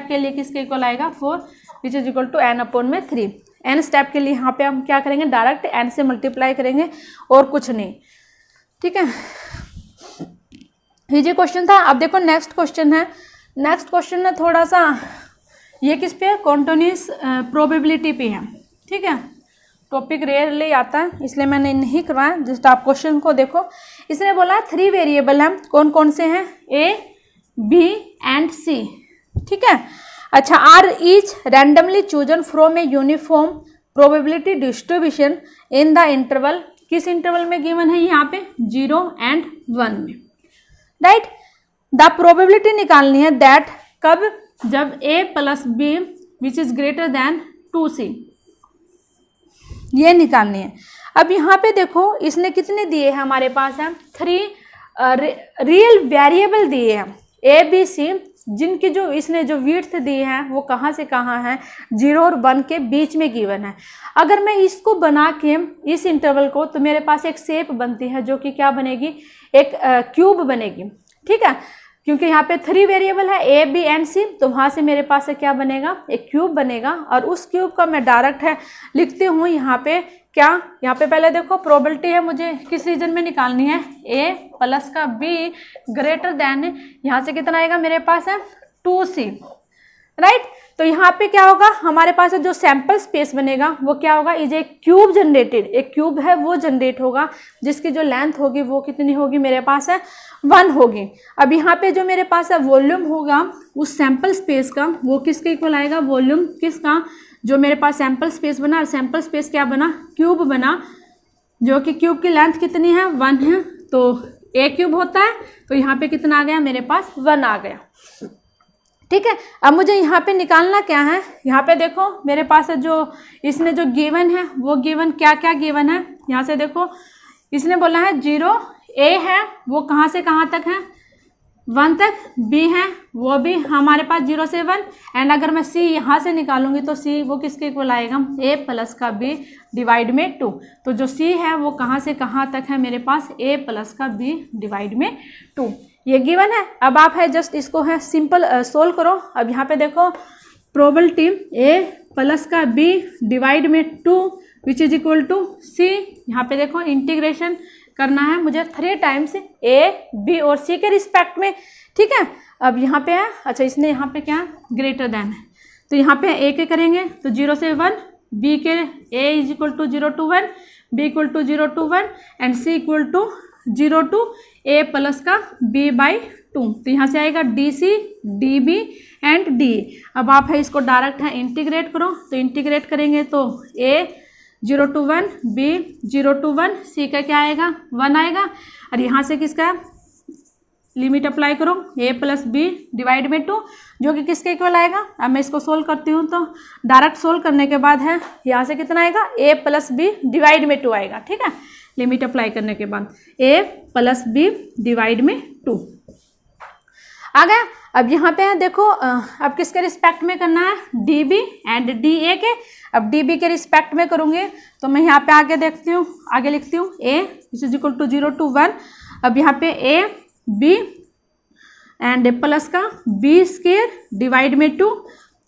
के लिए किसके इक्वल आएगा, 4, which is equal to n/3। n step के लिए यहाँ पे हम क्या करेंगे, डायरेक्ट n से मल्टीप्लाई करेंगे और कुछ नहीं, ठीक है। ये क्वेश्चन था। अब देखो नेक्स्ट क्वेश्चन है, नेक्स्ट क्वेश्चन है थोड़ा सा, ये किस पे है, कॉन्टिन्यूअस प्रोबेबिलिटी पे है, ठीक है। टॉपिक रेयरली आता है इसलिए मैंने नहीं करवाया, जस्ट आप क्वेश्चन को देखो। इसने बोला 3 वेरिएबल हैं, कौन कौन से हैं, A, B एंड C, ठीक है। अच्छा, are each randomly chosen from a uniform probability distribution in the interval, किस इंटरवल में गिवन है, यहाँ पे 0 and 1 में, राइट। द प्रोबेबिलिटी निकालनी है दैट, कब, जब A + B which is greater than 2C, ये निकालनी है। अब यहाँ पे देखो इसने कितने दिए हैं, हमारे पास है 3 रियल वेरिएबल दिए हैं, A, B, C, जिनकी जो इसने जो विड्थ दी है वो कहाँ से कहाँ है, 0 और 1 के बीच में गिवन है। अगर मैं इसको बना के इस इंटरवल को, तो मेरे पास एक शेप बनती है जो कि क्या बनेगी, एक क्यूब बनेगी, ठीक है। क्योंकि यहाँ पे 3 वेरिएबल है A, B एंड C, तो वहाँ से मेरे पास क्या बनेगा, एक क्यूब बनेगा, और उस क्यूब का मैं डायरेक्ट है लिखती हूँ यहाँ पे क्या, यहाँ पे पहले देखो प्रोबेबिलिटी है मुझे किस रीजन में निकालनी है, A प्लस का B ग्रेटर देन, यहाँ से कितना आएगा मेरे पास है 2C, राइट। तो यहाँ पे क्या होगा, हमारे पास जो सैंपल स्पेस बनेगा वो क्या होगा, इज ए क्यूब जनरेटेड, एक क्यूब है वो जनरेट होगा, जिसकी जो लेंथ होगी वो कितनी होगी, मेरे पास है 1 होगी। अब यहाँ पे जो मेरे पास है वॉल्यूम होगा उस सैंपल स्पेस का, वो किसके इक्वल आएगा, वॉल्यूम किसका, जो मेरे पास सैंपल स्पेस बना, और सैंपल स्पेस क्या बना, क्यूब बना, जो कि क्यूब की लेंथ कितनी है, 1 है, तो ए क्यूब होता है, तो यहाँ पे कितना आ गया, मेरे पास 1 आ गया, ठीक है। अब मुझे यहाँ पे निकालना क्या है, यहाँ पे देखो मेरे पास है जो इसने जो गिवन है वो गिवन क्या क्या गिवन है, यहाँ से देखो इसने बोला है 0 A है वो कहाँ से कहाँ तक है, 1 तक, B है वो भी हमारे पास 0 से 1, एंड अगर मैं C यहाँ से निकालूंगी तो C वो किसके इक्वल आएगा, A प्लस का B डिवाइड में 2। तो जो C है वो कहाँ से कहाँ तक है मेरे पास, A प्लस का B डिवाइड में 2, ये गिवन है। अब आप है जस्ट इसको है सिंपल सोल्व करो। अब यहाँ पे देखो प्रोबेबिलिटी A प्लस का B डिवाइड में 2 which is equal to C, यहाँ पे देखो इंटीग्रेशन करना है मुझे 3 टाइम्स A B और C के रिस्पेक्ट में, ठीक है। अब यहाँ पे है, अच्छा इसने यहाँ पे क्या ग्रेटर देन है, तो यहाँ पे A के करेंगे तो 0 से 1, B के A is equal to 0 to 1, B equal to 0 to 1 and C equal to 0 to A plus का B बाई 2। तो यहाँ से आएगा DC DB एंड DA। अब आप है इसको डायरेक्ट है इंटीग्रेट करो, तो इंटीग्रेट करेंगे तो A 0 to 1, B 0 to 1, C का क्या आएगा 1 आएगा, और यहाँ से किसका लिमिट अप्लाई करो A प्लस B डिवाइड में 2 जो कि किसके इक्वल आएगा। अब मैं इसको सोल्व करती हूँ तो डायरेक्ट सोल्व करने के बाद है यहाँ से कितना आएगा A प्लस B डिवाइड में 2 आएगा, ठीक है। लिमिट अप्लाई करने के बाद A प्लस B डिवाइड में 2 आ गया। अब यहाँ पे है देखो अब किसके रिस्पेक्ट में करना है, DB एंड DA के। अब DB के रिस्पेक्ट में करूँगे तो मैं यहाँ पे आगे देखती हूँ, आगे लिखती हूँ A which is equal to 0 to 1। अब यहाँ पे A B एंड प्लस का B स्क्वायर डिवाइड में 2,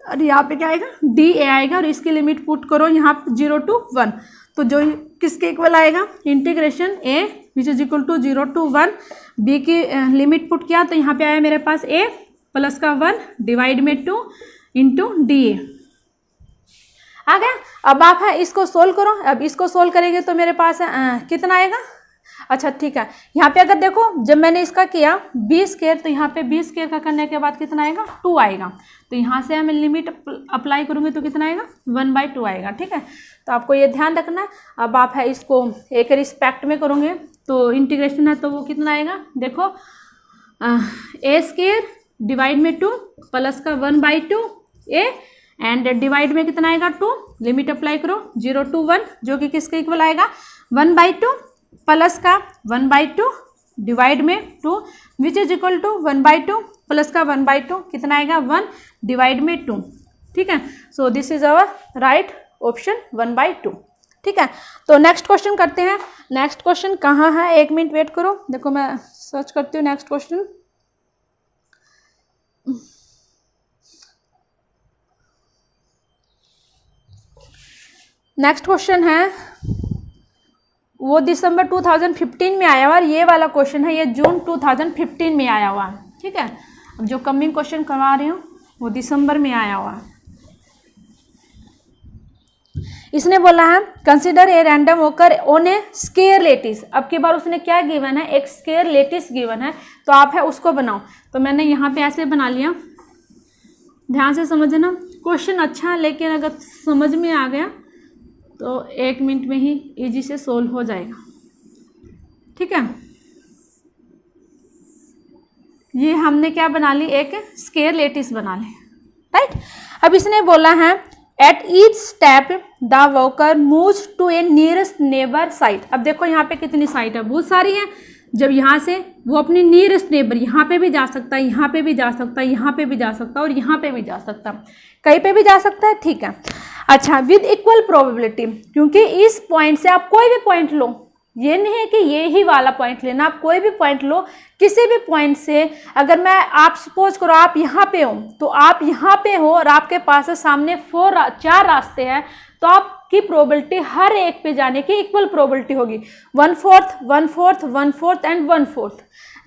और यहाँ पे क्या आएगा DA आएगा, और इसकी लिमिट पुट करो यहाँ पे 0 to 1, तो जो किसके इक्वल आएगा integration A which is equal to 0 to 1, B की लिमिट पुट किया तो यहाँ पे आया मेरे पास A प्लस का 1 डिवाइड में 2 इंटू DA आ गया। अब आप है इसको सोल्व करो। अब इसको सोल्व करेंगे तो मेरे पास कितना आएगा, अच्छा ठीक है। यहाँ पे अगर देखो जब मैंने इसका किया B स्क्वायर, तो यहाँ पे B स्क्वायर का करने के बाद कितना आएगा 2 आएगा, तो यहाँ से मैं लिमिट अप्लाई करूँगी तो कितना आएगा 1/2 आएगा, ठीक है। तो आपको ये ध्यान रखना है। अब आप है इसको एक रिस्पेक्ट में करोगे तो इंटीग्रेशन है तो वो कितना आएगा, देखो A स्क्वायर डिवाइड में 2 प्लस का 1/2 A एंड डिवाइड में कितना आएगा 2, लिमिट अप्लाई करो 0 to 1 जो कि किसके इक्वल आएगा 1/2 प्लस का 1/2 डिवाइड में 2 which is equal to 1/2 plus का 1/2 कितना आएगा 1 डिवाइड में 2, ठीक है। So this is our right option 1/2, ठीक है। तो नेक्स्ट क्वेश्चन करते हैं। नेक्स्ट क्वेश्चन कहाँ है, 1 मिनट वेट करो, देखो मैं सर्च करती हूँ नेक्स्ट क्वेश्चन। नेक्स्ट क्वेश्चन है वो दिसंबर 2015 में आया हुआ, और ये वाला क्वेश्चन है ये जून 2015 में आया हुआ है, ठीक है। अब जो कमिंग क्वेश्चन करवा रही हूँ वो दिसंबर में आया हुआ है। इसने बोला है consider a random walker on a square lattice. अब की बार उसने क्या गिवन है, एक स्क्वायर लेटिस गिवन है, तो आप है उसको बनाओ। तो मैंने यहाँ पे ऐसे बना लिया, ध्यान से समझना। क्वेश्चन अच्छा है लेकिन अगर समझ में आ गया तो 1 मिनट में ही इजी से सोल्व हो जाएगा, ठीक है। ये हमने क्या बना ली, एक स्क्वायर लेटिस बना ली, राइट। अब इसने बोला है at each step the walker moves to a nearest neighbour site. अब देखो यहाँ पे कितनी साइट है, बहुत सारी है। जब यहाँ से वो अपनी नियरेस्ट नेबर, यहाँ पे भी जा सकता है, यहाँ पे भी जा सकता है, यहाँ पे भी जा सकता है, और यहाँ पे भी जा सकता है, कहीं पे भी जा सकता है, ठीक है। अच्छा, विद इक्वल प्रोबेबिलिटी, क्योंकि इस पॉइंट से आप कोई भी पॉइंट लो, ये नहीं है कि ये ही वाला पॉइंट लेना, आप कोई भी पॉइंट लो, किसी भी पॉइंट से। अगर मैं आप सपोज करो आप यहाँ पे हो, तो आप यहाँ पे हो और आपके पास सामने 4 रास्ते हैं, तो आपकी प्रोबेबिलिटी हर एक पे जाने की इक्वल प्रोबेबिलिटी होगी, 1/4, 1/4, 1/4 एंड 1/4,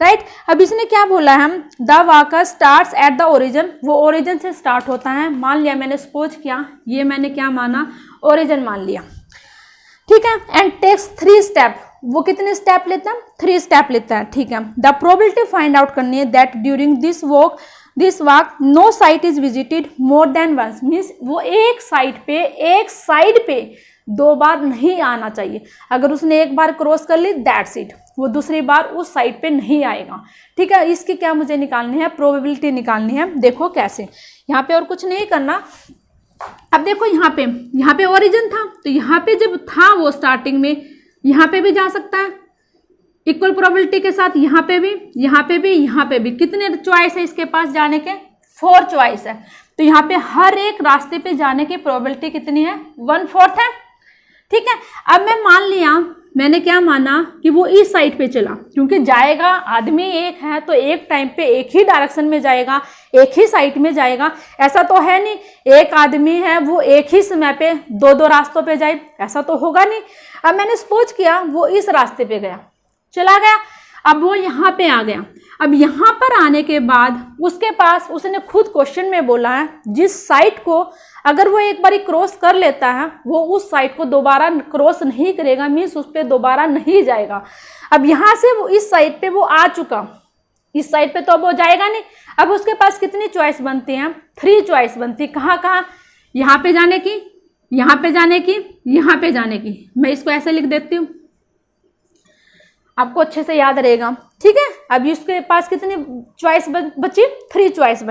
राइट। अब इसने क्या बोला है, the walker starts at the origin, वो ओरिजिन से स्टार्ट होता है। मान लिया मैंने, सपोज किया, ये मैंने क्या माना, ओरिजिन मान लिया, ठीक है। एंड टेक्स 3 स्टेप, वो कितने स्टेप लेता है, 3 स्टेप लेता है, ठीक है। द प्रोबेबिलिटी फाइंड आउट करनी है that during this walk no site is visited more than once, means वो एक साइड पे 2 बार नहीं आना चाहिए। अगर उसने एक बार क्रॉस कर ली, दैट्स इट, वो दूसरी बार उस साइड पे नहीं आएगा, ठीक है। इसकी क्या मुझे निकालनी है, प्रोबेबिलिटी निकालनी है। देखो कैसे, यहाँ पे और कुछ नहीं करना। अब देखो यहाँ पे ओरिजिन था, तो यहाँ पे जब था वो स्टार्टिंग में, यहाँ पे भी जा सकता है, इक्वल प्रोबेबिलिटी के साथ यहाँ पे भी, यहाँ पे भी, यहाँ पे भी कितने चॉइस है इसके पास जाने के? 4 चॉइस है। तो यहाँ पे हर एक रास्ते पे जाने की प्रोबेबिलिटी कितनी है? 1/4 है। ठीक है, अब मैं मान लिया, मैंने क्या माना कि वो इस साइड पे चला, क्योंकि जाएगा आदमी एक है तो एक टाइम पे एक ही डायरेक्शन में जाएगा, एक ही साइड में जाएगा। ऐसा तो है नहीं एक आदमी है वो एक ही समय पे 2-2 रास्तों पे जाए, ऐसा तो होगा नहीं। अब मैंने सपोज किया वो इस रास्ते पे गया, चला गया, अब वो यहाँ पे आ गया। अब यहाँ पर आने के बाद उसके पास, उसने खुद क्वेश्चन में बोला है, जिस साइड को अगर वो एक बारी क्रॉस कर लेता है वो उस साइड को दोबारा क्रॉस नहीं करेगा, मीन्स उस पर दोबारा नहीं जाएगा। अब यहाँ से वो इस साइड पे वो आ चुका, इस साइड पे तो अब वो जाएगा नहीं। अब उसके पास कितनी चॉइस बनती हैं? 3 चॉइस बनती। कहाँ कहाँ? यहाँ पे जाने की, यहाँ पे जाने की, यहाँ पे जाने की। मैं इसको ऐसे लिख देती हूँ, आपको अच्छे से याद रहेगा। ठीक है, अब इसके पास कितनी चॉइस बची? 3 चॉइस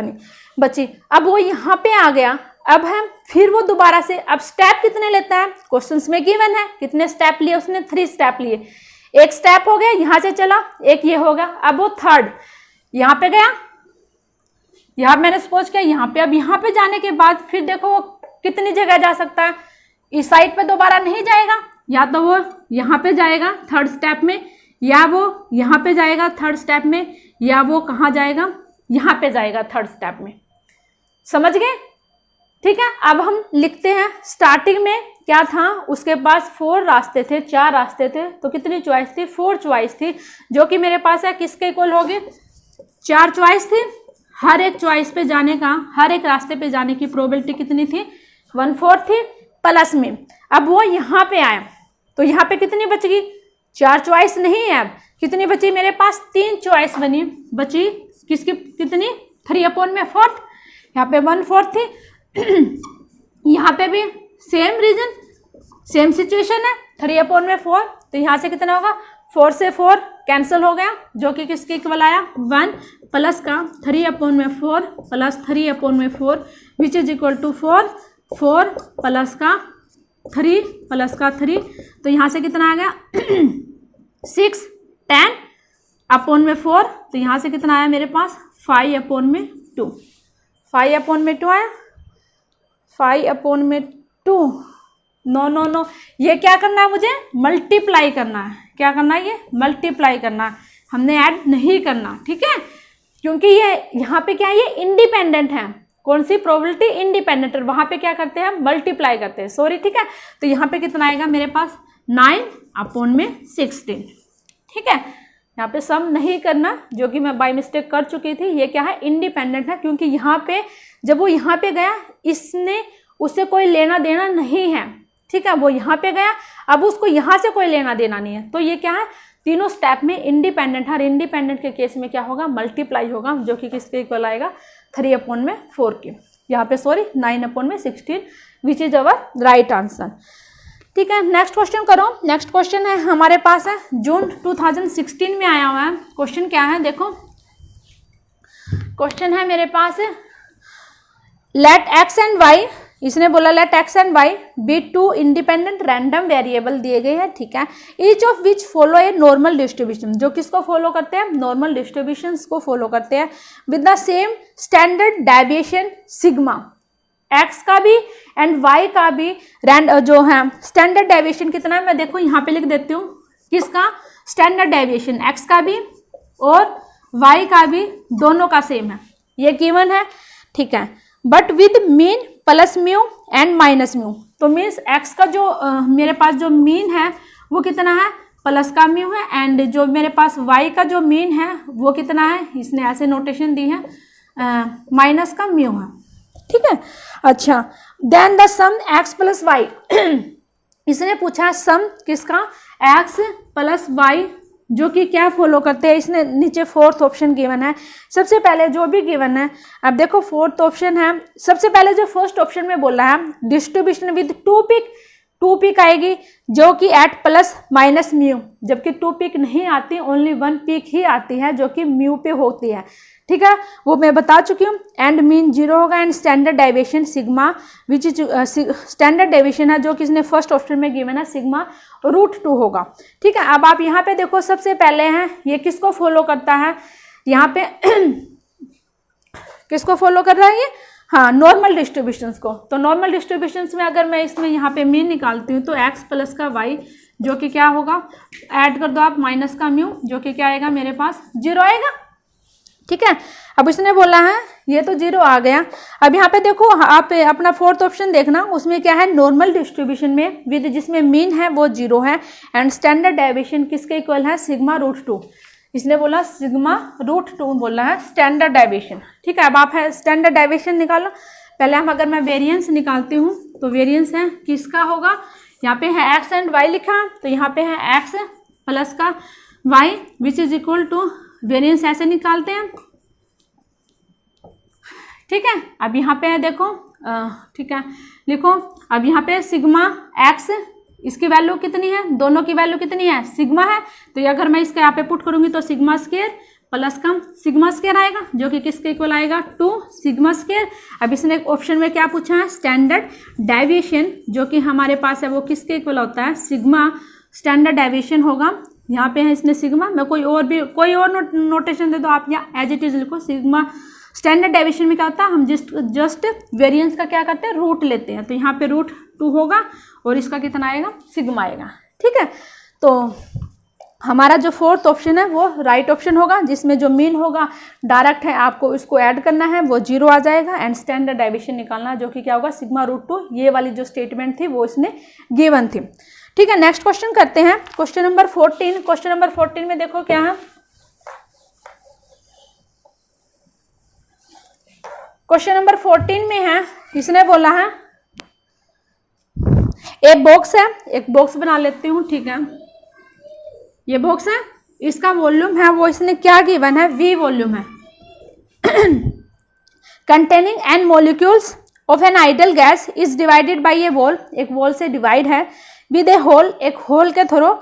बची। अब वो यहाँ पे आ गया, अब हम फिर वो दोबारा से, अब स्टेप कितने लेता है? क्वेश्चंस में गिवन है कितने स्टेप लिए उसने? 3 स्टेप लिए। एक स्टेप हो गया, यहाँ से चला, एक ये होगा। अब वो थर्ड यहाँ पे गया, यहाँ मैंने सपोज किया यहाँ पे। अब यहाँ पे जाने के बाद फिर देखो वो कितनी जगह जा सकता है, इस साइड पे दोबारा नहीं जाएगा, या तो वो यहाँ पे जाएगा थर्ड स्टेप में, या वो यहाँ पे जाएगा थर्ड स्टेप में, या वो कहाँ जाएगा? यहाँ पे जाएगा थर्ड स्टेप में। समझ गए? ठीक है, अब हम लिखते हैं स्टार्टिंग में क्या था, उसके पास 4 रास्ते थे, 4 रास्ते थे, तो कितनी चॉइस थी? 4 चॉइस थी, जो कि मेरे पास है किसके इक्वल होगी? 4 चॉइस थी। हर एक चॉइस पे जाने का, हर एक रास्ते पे जाने की प्रोबेबिलिटी कितनी थी? 1/4 थी प्लस में। अब वो यहाँ पे आया तो यहाँ पे कितनी बच गई? 4 चॉइस नहीं है, अब कितनी बची मेरे पास? 3 चॉइस बची किसकी? कितनी? 3/4। यहाँ पे 1/4 थी। यहाँ पे भी सेम रीजन, सेम सिचुएशन है, 3/4। तो यहाँ से कितना होगा? 4 से 4 कैंसिल हो गया, जो कि किसके इक्वल आया? 1 प्लस का 3/4 plus 3/4 which is equal to 4 plus का 3 प्लस का 3। तो यहाँ से कितना आ गया? 6 10/4। तो यहाँ से कितना आया मेरे पास? 5/2। 5/2 आया, 5/2। नो, ये क्या करना है? मुझे मल्टीप्लाई करना है। क्या करना है? ये मल्टीप्लाई करना है, हमने ऐड नहीं करना। ठीक है, क्योंकि ये यहाँ पे क्या है? ये इंडिपेंडेंट है। कौन सी प्रोबेबिलिटी? इंडिपेंडेंट। और वहाँ पे क्या करते हैं? मल्टीप्लाई करते हैं, सॉरी। ठीक है, तो यहाँ पे कितना आएगा मेरे पास? 9/16। ठीक है, यहाँ पे सम नहीं करना, जो कि मैं बाय मिस्टेक कर चुकी थी। ये क्या है? इंडिपेंडेंट है, क्योंकि यहाँ पे जब वो यहाँ पे गया, इसने उससे कोई लेना देना नहीं है। ठीक है, वो यहाँ पे गया, अब उसको यहाँ से कोई लेना देना नहीं है। तो ये क्या है? तीनों स्टेप में इंडिपेंडेंट है। और इंडिपेंडेंट के केस में क्या होगा? मल्टीप्लाई होगा, जो कि किसके इक्वल आएगा? 3/4 के। यहाँ पे sorry 9/16 which is our right answer. ठीक है, नेक्स्ट क्वेश्चन करो। नेक्स्ट क्वेश्चन है हमारे पास है जून 2016 में आया हुआ है। क्वेश्चन क्या है? देखो, क्वेश्चन है मेरे पास, लेट एक्स एंड वाई, इसने बोला let x and y be 2 independent random variable दिए गए हैं। ठीक है, each of which follow a normal distribution, जो किसको फॉलो करते हैं? नॉर्मल डिस्ट्रीब्यूशन को फॉलो करते हैं, with the same standard deviation sigma. X का भी एंड वाई का भी जो है स्टैंडर्ड डेविएशन कितना है? मैं देखो यहाँ पे लिख देती हूँ, किसका? स्टैंडर्ड डेविएशन एक्स का भी और वाई का भी, दोनों का सेम है, ये गिवन है। ठीक है, but with mean plus mu and minus mu. तो मीन्स एक्स का जो मेरे पास जो मीन है वो कितना है? प्लस का म्यू है, एंड जो मेरे पास वाई का जो मीन है वो कितना है? इसने ऐसे नोटेशन दी है, माइनस का म्यू है। ठीक है, अच्छा, then the sum x plus y. इसने पूछा सम किसका? एक्स प्लस वाई, जो कि क्या फॉलो करते हैं? इसने नीचे 4th ऑप्शन गिवन है। सबसे पहले जो भी गिवन है, अब देखो 4th ऑप्शन है, सबसे पहले जो फर्स्ट ऑप्शन में बोला है डिस्ट्रीब्यूशन विद 2 पिक, 2 पिक आएगी, जो कि एट प्लस माइनस म्यू, जबकि 2 पिक नहीं आती, ओनली 1 पिक ही आती है, जो कि म्यू पे होती है। ठीक है, वो मैं बता चुकी हूँ। एंड मीन 0 होगा and standard deviation sigma which is standard deviation है जो कि इसने फर्स्ट ऑप्शन में गिवन है सिग्मा √2 होगा। ठीक है, अब आप यहाँ पे देखो सबसे पहले हैं ये किसको फॉलो करता है, यहाँ पे किसको फॉलो कर रहा है ये, हाँ नॉर्मल डिस्ट्रीब्यूशंस को। तो नॉर्मल डिस्ट्रीब्यूशंस में अगर मैं इसमें यहाँ पे मीन निकालती हूँ तो x प्लस का y जो कि क्या होगा, ऐड कर दो आप माइनस का म्यू जो कि क्या आएगा मेरे पास 0 आएगा। ठीक है, अब इसने बोला है ये तो 0 आ गया। अब यहाँ पे देखो आप अपना फोर्थ ऑप्शन देखना, उसमें क्या है नॉर्मल डिस्ट्रीब्यूशन में विद जिसमें मीन है वो 0 है एंड स्टैंडर्ड डेविएशन किसके इक्वल है सिग्मा √2। इसने बोला सिग्मा √2 बोला है स्टैंडर्ड डेविएशन। ठीक है, अब आप है स्टैंडर्ड डेविएशन निकालो। पहले हम अगर मैं वेरिएंस निकालती हूँ तो वेरिएंस है किसका होगा, यहाँ पे है x एंड y लिखा, तो यहाँ पे है x प्लस का y which is equal to variance ऐसे निकालते हैं। ठीक है, अब यहाँ पे है देखो ठीक है लिखो, अब यहाँ पे सिग्मा x इसकी वैल्यू कितनी है, दोनों की वैल्यू कितनी है सिग्मा है, तो ये अगर मैं इसके यहाँ पे पुट करूंगी तो सिग्मा स्क्वायर प्लस का सिग्मा स्क्वायर आएगा जो कि किसके इक्वल आएगा 2 सिग्मा स्क्वायर। अब इसने एक ऑप्शन में क्या पूछा है स्टैंडर्ड डेविएशन जो कि हमारे पास है वो किसके इक्वल होता है सिग्मा स्टैंडर्ड डेविएशन होगा। यहाँ पे है इसने सिग्मा, मैं कोई और नोटेशन दे दो आप, या एज इट इज लिखो सिग्मा स्टैंडर्ड डेविएशन में क्या होता है हम जस्ट वेरिएंस का क्या करते हैं रूट लेते हैं, तो यहाँ पे √2 होगा और इसका कितना आएगा सिग्मा आएगा। ठीक है, तो हमारा जो फोर्थ ऑप्शन है वो राइट ऑप्शन होगा जिसमें जो मीन होगा डायरेक्ट है आपको इसको ऐड करना है वो 0 आ जाएगा एंड स्टैंडर्ड डेविएशन निकालना जो कि क्या होगा सिग्मा √2। ये वाली जो स्टेटमेंट थी वो इसने गिवन थी। ठीक है, नेक्स्ट क्वेश्चन करते हैं, क्वेश्चन नंबर 14। क्वेश्चन नंबर 14 में देखो क्या है, क्वेश्चन नंबर 14 में है इसने बोला है एक बॉक्स है, एक बॉक्स बना लेती हूँ। ठीक है, ये बॉक्स है, इसका वॉल्यूम है वो इसने क्या गिवन है V वॉल्यूम है containing n molecules of an ideal gas is divided by a wall, एक वॉल से डिवाइड है विद ए होल, एक होल के थ्रू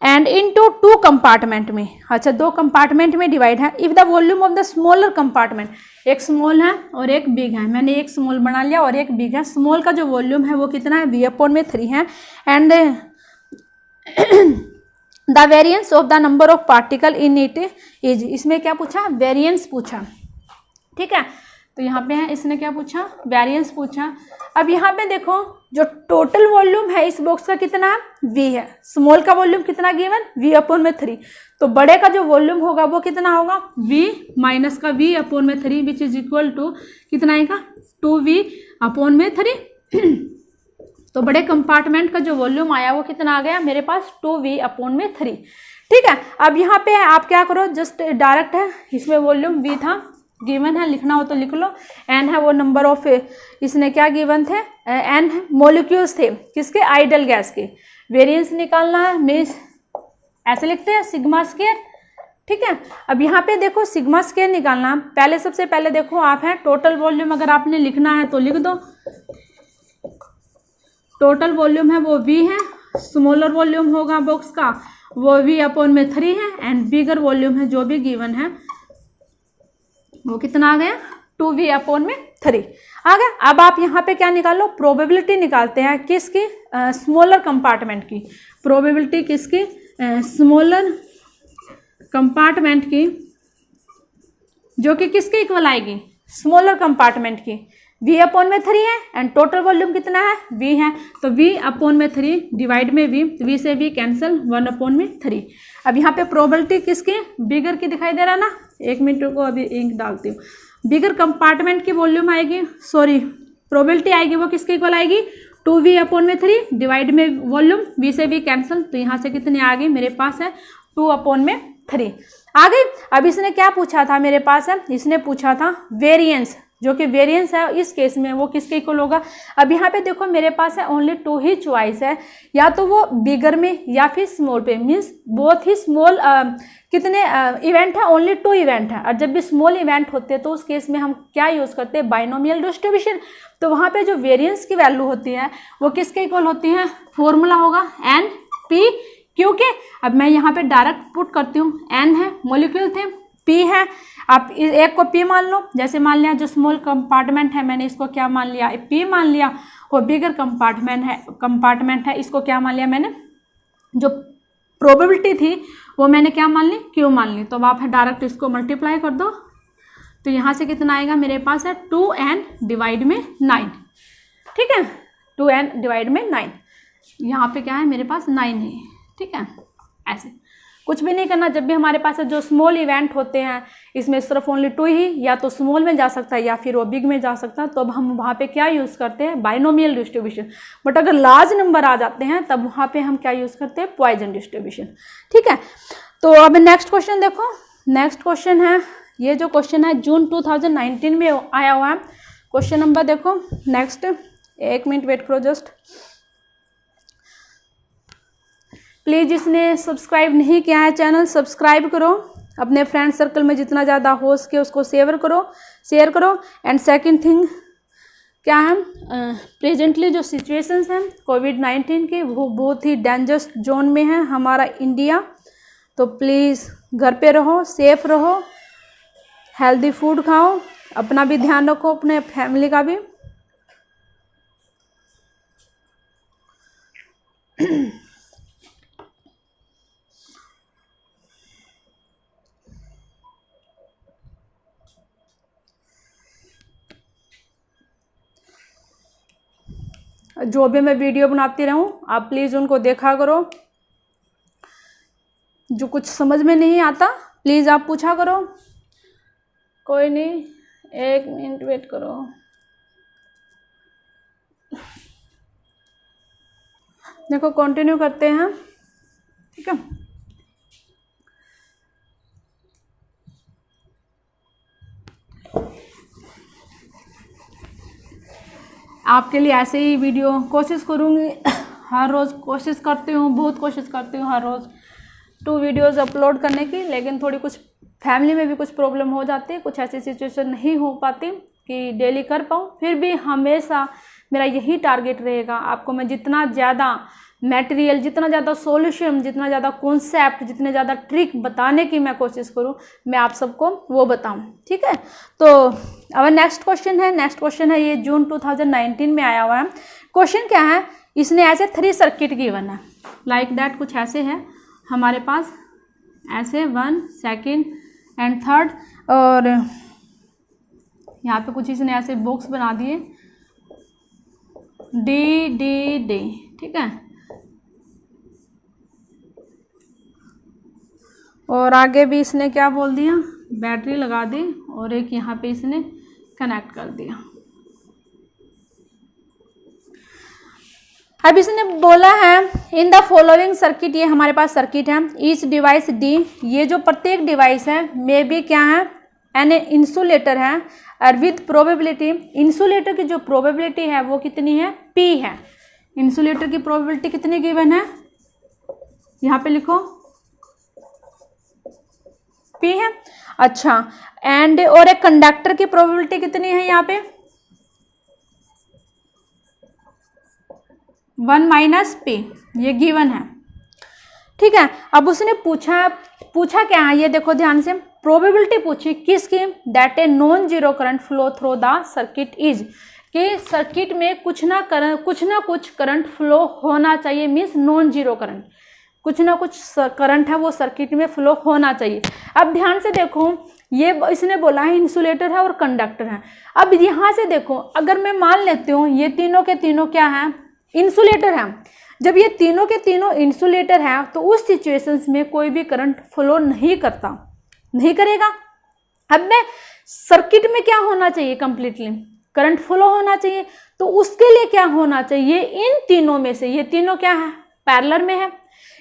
एंड इनटू 2 कंपार्टमेंट में, अच्छा 2 कंपार्टमेंट में डिवाइड है। If the volume of the smaller compartment, एक स्मॉल है और एक बिग है, मैंने एक स्मॉल बना लिया और एक बिग है। स्मॉल का जो वॉल्यूम है वो कितना है V/3 है and the variance of the number of particle in it is, इसमें क्या पूछा वेरिएंस पूछा। ठीक है, तो यहाँ पे है इसने क्या पूछा वेरिएंस पूछा। अब यहाँ पे देखो जो टोटल वॉल्यूम है इस बॉक्स का कितना V है, स्मॉल का वॉल्यूम कितना गिवन V/3, तो बड़े का जो वॉल्यूम होगा वो कितना होगा V माइनस का V/3 which is equal to कितना आएगा 2V/3 तो बड़े कंपार्टमेंट का जो वॉल्यूम आया वो कितना आ गया मेरे पास 2V/3। ठीक है, अब यहाँ पे आप क्या करो जस्ट डायरेक्ट है, इसमें वॉल्यूम V था गिवन है, लिखना हो तो लिख लो, n है वो नंबर ऑफ इसने क्या गिवन थे n मॉलिक्यूल्स थे किसके आइडल गैस के, वेरिएंस निकालना है मीन्स ऐसे लिखते हैं सिग्मा स्क्वायर। ठीक है, अब यहाँ पे देखो सिग्मा स्क्वायर निकालना, पहले सबसे पहले देखो आप है टोटल वॉल्यूम अगर आपने लिखना है तो लिख दो, टोटल वॉल्यूम है वो V है, स्मॉलर वॉल्यूम होगा बॉक्स का वो V/3 है एंड बिगर वॉल्यूम है जो भी गिवन है वो कितना आ गया 2V/3 आ गया। अब आप यहाँ पे क्या निकालो प्रोबेबिलिटी निकालते हैं किसकी स्मॉलर कंपार्टमेंट की, प्रोबेबिलिटी किसकी स्मॉलर कंपार्टमेंट की जो कि किसके इक्वल आएगी स्मॉलर कंपार्टमेंट की V/3 है एंड टोटल वॉल्यूम कितना है V है, तो V/3 डिवाइड में V से V कैंसिल 1/3। अब यहाँ पे प्रोबेबिलिटी किसकी बिगर की दिखाई दे रहा ना, एक मिनट को अभी इंक डालती हूँ, बिगर कंपार्टमेंट की वॉल्यूम आएगी सॉरी प्रोबेबिलिटी आएगी वो किसके इक्वल आएगी 2V/3 डिवाइड में वॉल्यूम V से V कैंसिल, तो यहाँ से कितनी आ गई मेरे पास है 2/3 आ गई। अब इसने क्या पूछा था मेरे पास है, इसने पूछा था वेरिएंस, जो कि वेरिएंस है इस केस में वो किसके इक्वल होगा। अब यहाँ पे देखो मेरे पास है ओनली 2 ही चॉइस है, या तो वो बिगर में या फिर स्मॉल पे, मीन्स बोथ ही स्मॉल कितने इवेंट है ओनली 2 इवेंट है, और जब भी स्मॉल इवेंट होते हैं तो उस केस में हम क्या यूज़ करते हैं बाइनोमियल डिस्ट्रीब्यूशन, तो वहाँ पे जो वेरिएंस की वैल्यू होती है वो किसके इक्वल होती है, फॉर्मूला होगा NP, क्योंकि अब मैं यहाँ पे डायरेक्ट पुट करती हूँ n है मॉलिक्यूल थे P है, आप एक को P मान लो, जैसे मान लिया जो स्मॉल कंपार्टमेंट है मैंने इसको क्या मान लिया, P मान लिया, और बिगर कंपार्टमेंट है इसको क्या मान लिया मैंने, जो प्रोबेबिलिटी थी वो मैंने क्या मान ली, Q मान ली। तो अब आप डायरेक्ट इसको मल्टीप्लाई कर दो, तो यहाँ से कितना आएगा मेरे पास है 2n डिवाइड में 9, ठीक है, 2n डिवाइड में 9, यहाँ पे क्या है मेरे पास 9 है, ठीक है। ऐसे कुछ भी नहीं करना, जब भी हमारे पास जो स्मॉल इवेंट होते हैं इसमें सिर्फ ओनली 2 ही या तो स्मॉल में जा सकता है या फिर वो बिग में जा सकता है, तो अब हम वहाँ पे क्या यूज़ करते हैं, बाइनोमियल डिस्ट्रीब्यूशन। बट अगर लार्ज नंबर आ जाते हैं तब वहाँ पे हम क्या यूज़ करते हैं, पॉइजन डिस्ट्रीब्यूशन, ठीक है। तो अब नेक्स्ट क्वेश्चन देखो, नेक्स्ट क्वेश्चन है, ये जो क्वेश्चन है जून 2019 में आया हुआ है, क्वेश्चन नंबर देखो नेक्स्ट, 1 मिनट वेट करो जस्ट प्लीज़। जिसने सब्सक्राइब नहीं किया है चैनल सब्सक्राइब करो, अपने फ्रेंड सर्कल में जितना ज़्यादा हो सके उसको शेयर करो। एंड सेकंड थिंग क्या है, प्रेजेंटली जो सिचुएशंस हैं कोविड-19 की वो बहुत ही डेंजरस जोन में है हमारा इंडिया, तो प्लीज़ घर पे रहो, सेफ रहो, हेल्दी फूड खाओ, अपना भी ध्यान रखो, अपने फैमिली का भी। जो भी मैं वीडियो बनाती रहूं आप प्लीज़ उनको देखा करो, जो कुछ समझ में नहीं आता प्लीज़ आप पूछा करो, कोई नहीं 1 मिनट वेट करो। देखो कंटिन्यू करते हैं, ठीक है। आपके लिए ऐसे ही वीडियो कोशिश करूँगी, हर रोज़ कोशिश करती हूँ, बहुत कोशिश करती हूँ हर रोज़ 2 वीडियोज़ अपलोड करने की, लेकिन थोड़ी कुछ फैमिली में भी कुछ प्रॉब्लम हो जाती है, कुछ ऐसी सिचुएशन नहीं हो पाती कि डेली कर पाऊँ। फिर भी हमेशा मेरा यही टारगेट रहेगा, आपको मैं जितना ज़्यादा मटेरियल, जितना ज़्यादा सॉल्यूशन, जितना ज़्यादा कॉन्सेप्ट, जितने ज़्यादा ट्रिक बताने की मैं कोशिश करूँ, मैं आप सबको वो बताऊँ, ठीक है। तो अब नेक्स्ट क्वेश्चन है ये जून 2019 में आया हुआ है। क्वेश्चन क्या है, इसने ऐसे 3 सर्किट गिवन है, लाइक दैट कुछ ऐसे है हमारे पास, ऐसे 1, 2 एंड 3, और यहाँ पे कुछ इसने ऐसे बॉक्स बना दिए डी, ठीक है, और आगे भी इसने क्या बोल दिया, बैटरी लगा दी, और एक यहाँ पे इसने कनेक्ट कर दिया। अब इसने बोला है इन द फॉलोइंग सर्किट, ये हमारे पास सर्किट है, ईच डिवाइस डी, ये जो प्रत्येक डिवाइस है मे बी क्या है, एन इंसुलेटर है, और विद प्रोबेबिलिटी, इंसुलेटर की जो प्रोबेबिलिटी है वो कितनी है, पी है। इंसुलेटर की प्रोबेबिलिटी कितनी गिवन है, यहाँ पे लिखो पी है, अच्छा। एंड और एक कंडक्टर की प्रोबेबिलिटी कितनी है यहाँ पे, 1 - P, ये गिवन है, ठीक है। अब उसने पूछा क्या है, ये देखो ध्यान से, प्रोबेबिलिटी पूछी किसकी, that a non zero current flow through the circuit is, कि सर्किट में कुछ ना कुछ करंट फ्लो होना चाहिए, मीन्स नॉन जीरो करंट, कुछ ना कुछ करंट है वो सर्किट में फ्लो होना चाहिए। अब ध्यान से देखो, ये इसने बोला है इंसुलेटर है और कंडक्टर है। अब यहाँ से देखो, अगर मैं मान लेती हूँ ये तीनों के तीनों क्या है, इंसुलेटर है, जब ये तीनों के तीनों इंसुलेटर है तो उस सिचुएशंस में कोई भी करंट फ्लो नहीं करेगा। अब मैं सर्किट में क्या होना चाहिए, कंप्लीटली करंट फ्लो होना चाहिए, तो उसके लिए क्या होना चाहिए, इन तीनों में से, ये तीनों क्या है, पैरेलल में है,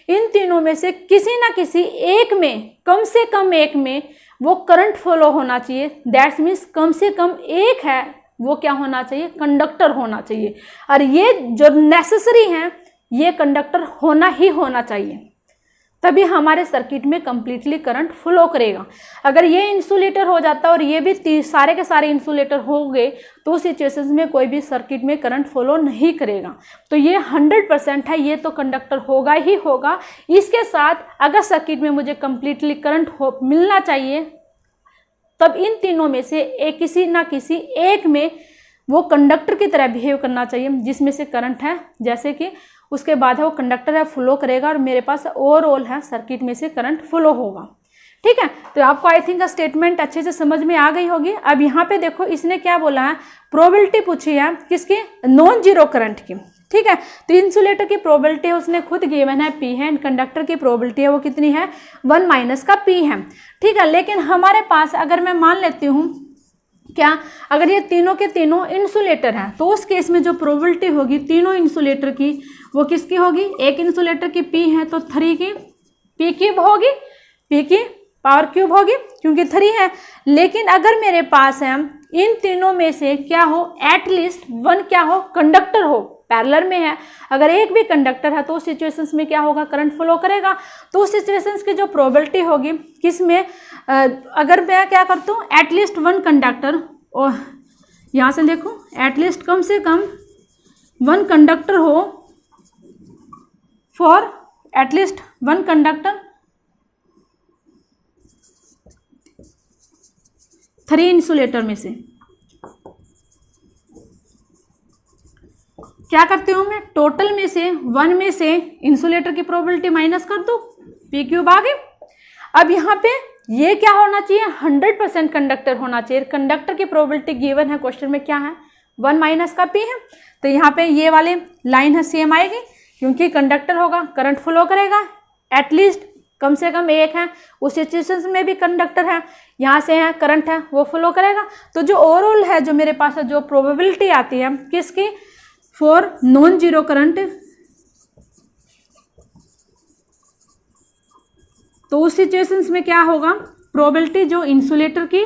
इन तीनों में से किसी ना किसी एक में, कम से कम एक में वो करंट फ्लो होना चाहिए। दैट्स मीन्स कम से कम एक है वो क्या होना चाहिए, कंडक्टर होना चाहिए, और ये जो नेसेसरी है ये कंडक्टर होना ही होना चाहिए, तभी हमारे सर्किट में कंप्लीटली करंट फ्लो करेगा। अगर ये इंसुलेटर हो जाता और ये भी सारे के सारे इंसुलेटर हो गए तो उस सिचुएशंस में कोई भी सर्किट में करंट फ्लो नहीं करेगा। तो ये 100% है, ये तो कंडक्टर होगा ही होगा। इसके साथ अगर सर्किट में मुझे कंप्लीटली करंट मिलना चाहिए, तब इन तीनों में से एक किसी ना किसी एक में वो कंडक्टर की तरह बिहेव करना चाहिए, जिसमें से करंट है, जैसे कि उसके बाद है वो कंडक्टर है, फ्लो करेगा और मेरे पास ओवरऑल है सर्किट में से करंट फ्लो होगा। ठीक है, तो आपको आई थिंक स्टेटमेंट अच्छे से समझ में आ गई होगी। अब यहाँ पे देखो इसने क्या बोला है, प्रोबेबिलिटी पूछी है किसकी, नॉन जीरो करंट की। ठीक है, तो इंसुलेटर की प्रोबेबिलिटी उसने खुद गिवन है P है, एंड कंडक्टर की प्रोबेबिलिटी है वो कितनी है, 1 माइनस का P है। ठीक है, लेकिन हमारे पास अगर मैं मान लेती हूँ क्या, अगर ये तीनों के तीनों इंसुलेटर हैं तो उस केस में जो प्रोबेबिलिटी होगी तीनों इंसुलेटर की वो किसकी होगी, एक इंसुलेटर की P है तो 3 की P क्यूब होगी, P की पावर क्यूब होगी क्योंकि 3 है। लेकिन अगर मेरे पास है इन तीनों में से क्या हो, एटलीस्ट 1 क्या हो, कंडक्टर हो, पैरेलल में है, अगर एक भी कंडक्टर है तो उस सिचुएशंस में क्या होगा, करंट फ्लो करेगा। तो उस सिचुएशंस की जो प्रोबेबिलिटी होगी किसमें, अगर मैं क्या करता हूँ, एटलीस्ट 1 कंडक्टर, और यहाँ से देखो एटलीस्ट कम से कम 1 कंडक्टर हो, फॉर एटलीस्ट 1 कंडक्टर 3 इंसुलेटर में से क्या करती हूँ मैं, टोटल में से 1 में से इंसुलेटर की प्रोबेबिलिटी माइनस कर दो, P क्यूब आ गई। अब यहाँ पे ये क्या होना चाहिए, 100% कंडक्टर होना चाहिए। कंडक्टर की प्रोबेबिलिटी गिवन है क्वेश्चन में क्या है, 1 माइनस का P है, तो यहाँ पे ये वाले लाइन है सेम आएगी क्योंकि कंडक्टर होगा, करंट फ्लो करेगा, एटलीस्ट कम से कम एक है, उस सिचुएशन में भी कंडक्टर है, यहाँ से है करंट है वो फ्लो करेगा। तो जो ओवरऑल है जो मेरे पास है जो प्रोबेबिलिटी आती है किसकी, फॉर नॉन जीरो करंट, तो उस सिचुएशंस में क्या होगा, प्रोबेबिलिटी जो इंसुलेटर की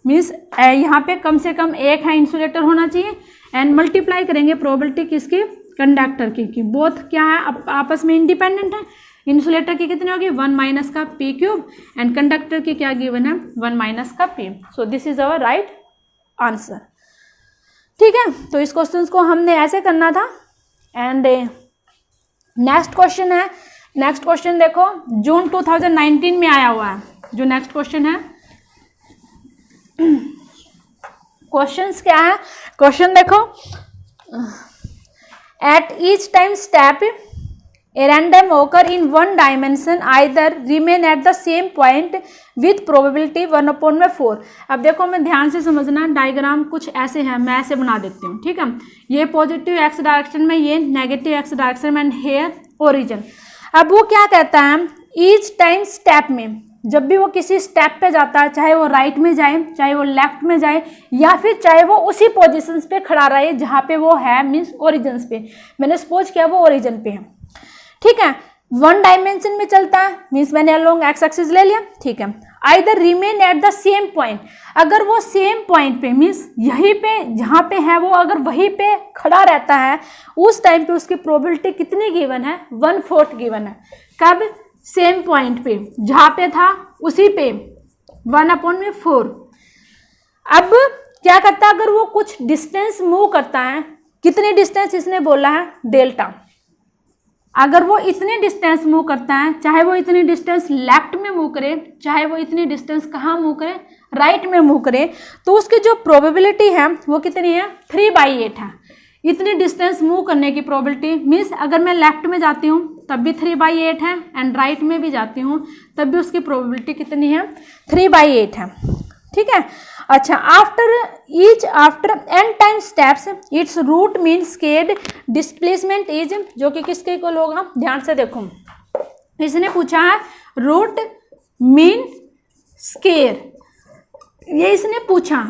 मीन्स यहाँ पे कम से कम एक है इंसुलेटर होना चाहिए, एंड मल्टीप्लाई करेंगे प्रोबेबिलिटी किसकी, कंडक्टर की बोथ क्या है आपस में इंडिपेंडेंट है। इंसुलेटर की कितनी होगी, 1 माइनस का P क्यूब, एंड कंडक्टर की क्या गिवन है, 1 माइनस का P। So this is our right answer. ठीक है, तो इस क्वेश्चन को हमने ऐसे करना था। एंड नेक्स्ट क्वेश्चन है, नेक्स्ट क्वेश्चन देखो जून 2019 में आया हुआ है। जो नेक्स्ट क्वेश्चन है, क्वेश्चंस क्या है, क्वेश्चन देखो, at each time step a random occur in one dimension either remain at the same point with probability 1/4। अब देखो मैं ध्यान से समझना, डायग्राम कुछ ऐसे है, मैं ऐसे बना देती हूँ। ठीक है, ये पॉजिटिव एक्स डायरेक्शन में, ये नेगेटिव एक्स डायरेक्शन में, एंड हेयर ओरिजिन। अब वो क्या कहता है, ईच टाइम स्टेप में, जब भी वो किसी स्टेप पे जाता है, चाहे वो राइट में जाए, चाहे वो लेफ्ट में जाए, या फिर चाहे वो उसी पोजिशन पे खड़ा रहे जहाँ पे वो है, मीन्स ओरिजिन पे, मैंने सपोज किया वो ओरिजिन पे है। ठीक है, 1 डायमेंशन में चलता है, मीन्स मैंने अलोंग एक्स एक्सिस ले लिया। ठीक है, either remain at the same point, अगर वो सेम पॉइंट पे मीन्स यहीं पे जहाँ पे है वो अगर वहीं पे खड़ा रहता है, उस टाइम पे उसकी प्रोबेबिलिटी कितनी गिवन है, 1/4 गिवन है। कब, सेम पॉइंट पे जहाँ पे था उसी पे 1/4। अब क्या करता है, अगर वो कुछ डिस्टेंस मूव करता है, कितनी डिस्टेंस इसने बोला है, डेल्टा। अगर वो इतनी डिस्टेंस मूव करता है, चाहे वो इतनी डिस्टेंस लेफ्ट में मूव करे, चाहे वो इतनी डिस्टेंस कहाँ मूव करे, राइट में मूव करे, तो उसकी जो प्रोबेबिलिटी है वो कितनी है, 3/8 है। इतनी डिस्टेंस मूव करने की प्रोबेबिलिटी मीन्स अगर मैं लेफ्ट में जाती हूँ तब भी 3/8 है, एंड राइट में भी जाती हूँ तब भी उसकी प्रोबेबिलिटी कितनी है, 3/8 है। ठीक है, अच्छा, after n time steps its root mean squared displacement is, जो कि किसके इक्वल होगा, ध्यान से देखो, इसने पूछा है रूट मीन स्केयर, ये इसने पूछा,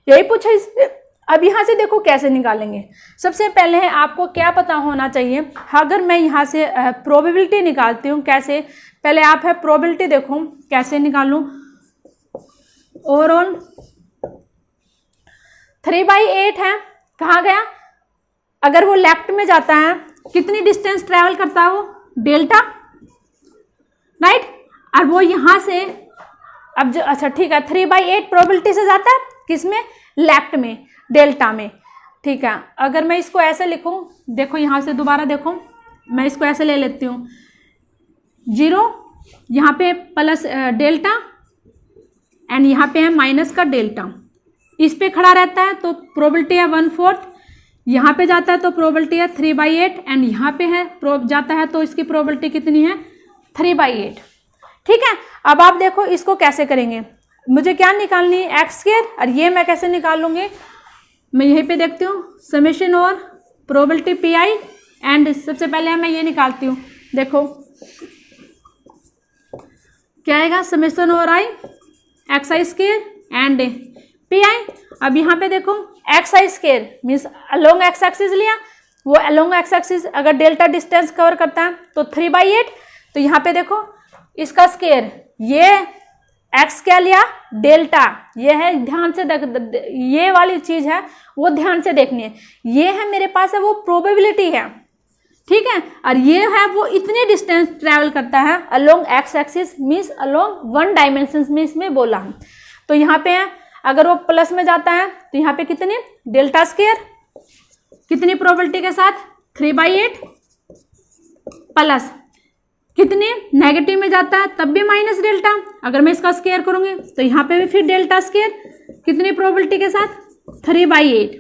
यही पूछा इसने। अब यहाँ से देखो कैसे निकालेंगे। सबसे पहले आपको क्या पता होना चाहिए, अगर मैं यहाँ से प्रोबेबिलिटी निकालती हूँ कैसे, पहले आप है प्रोबेबिलिटी देखो कैसे निकालूँ। ओवरऑल 3/8 है, कहाँ गया, अगर वो लेफ्ट में जाता है कितनी डिस्टेंस ट्रेवल करता है वो, डेल्टा, राइट। और वो यहाँ से अब जो, अच्छा ठीक है, 3/8 प्रोबेबिलिटी से जाता है किसमें, लेफ्ट में, डेल्टा में। ठीक है, अगर मैं इसको ऐसे लिखूं, देखो यहाँ से दोबारा देखो, मैं इसको ऐसे ले लेती हूँ, 0 यहाँ पे प्लस डेल्टा एंड यहाँ पे है माइनस का डेल्टा, इस पे खड़ा रहता है तो प्रोबेबिलिटी है 1/4, यहाँ पे जाता है तो प्रोबेबिलिटी है 3/8 एंड यहाँ पे है जाता है तो इसकी प्रोबेबिलिटी कितनी है 3/8। ठीक है, अब आप देखो इसको कैसे करेंगे, मुझे क्या निकालनी है एक्स स्क्वायर, और ये मैं कैसे निकाल लूँगी, मैं यहीं पे देखती हूँ समेशन और प्रोबेबिलिटी पी आई, एंड सबसे पहले मैं ये निकालती हूँ, देखो क्या आएगा समेशन और I X I square and P I. अब यहाँ पे देखो X I square means along X axis लिया, वो अलोंग एक्स एक्सिस अगर डेल्टा डिस्टेंस कवर करता है तो 3/8, तो यहाँ पे देखो इसका स्क्वायर, ये एक्स क्या लिया डेल्टा, ये है ध्यान से ये वाली चीज है वो ध्यान से देखनी है, ये है मेरे पास है वो प्रोबेबिलिटी है, ठीक है, और ये है वो इतनी डिस्टेंस ट्रेवल करता है along X axis means along 1 dimension में इसमें बोला हम। तो यहाँ पे है अगर वो प्लस में जाता है तो यहाँ पे कितनी डेल्टा स्क्वायर कितनी प्रोबेबिलिटी के साथ 3/8 प्लस कितनी नेगेटिव में जाता है तब भी माइनस डेल्टा, अगर मैं इसका स्क्वायर करूंगी तो यहाँ पे भी फिर डेल्टा स्क्वायर कितनी प्रोबेबिलिटी के साथ 3/8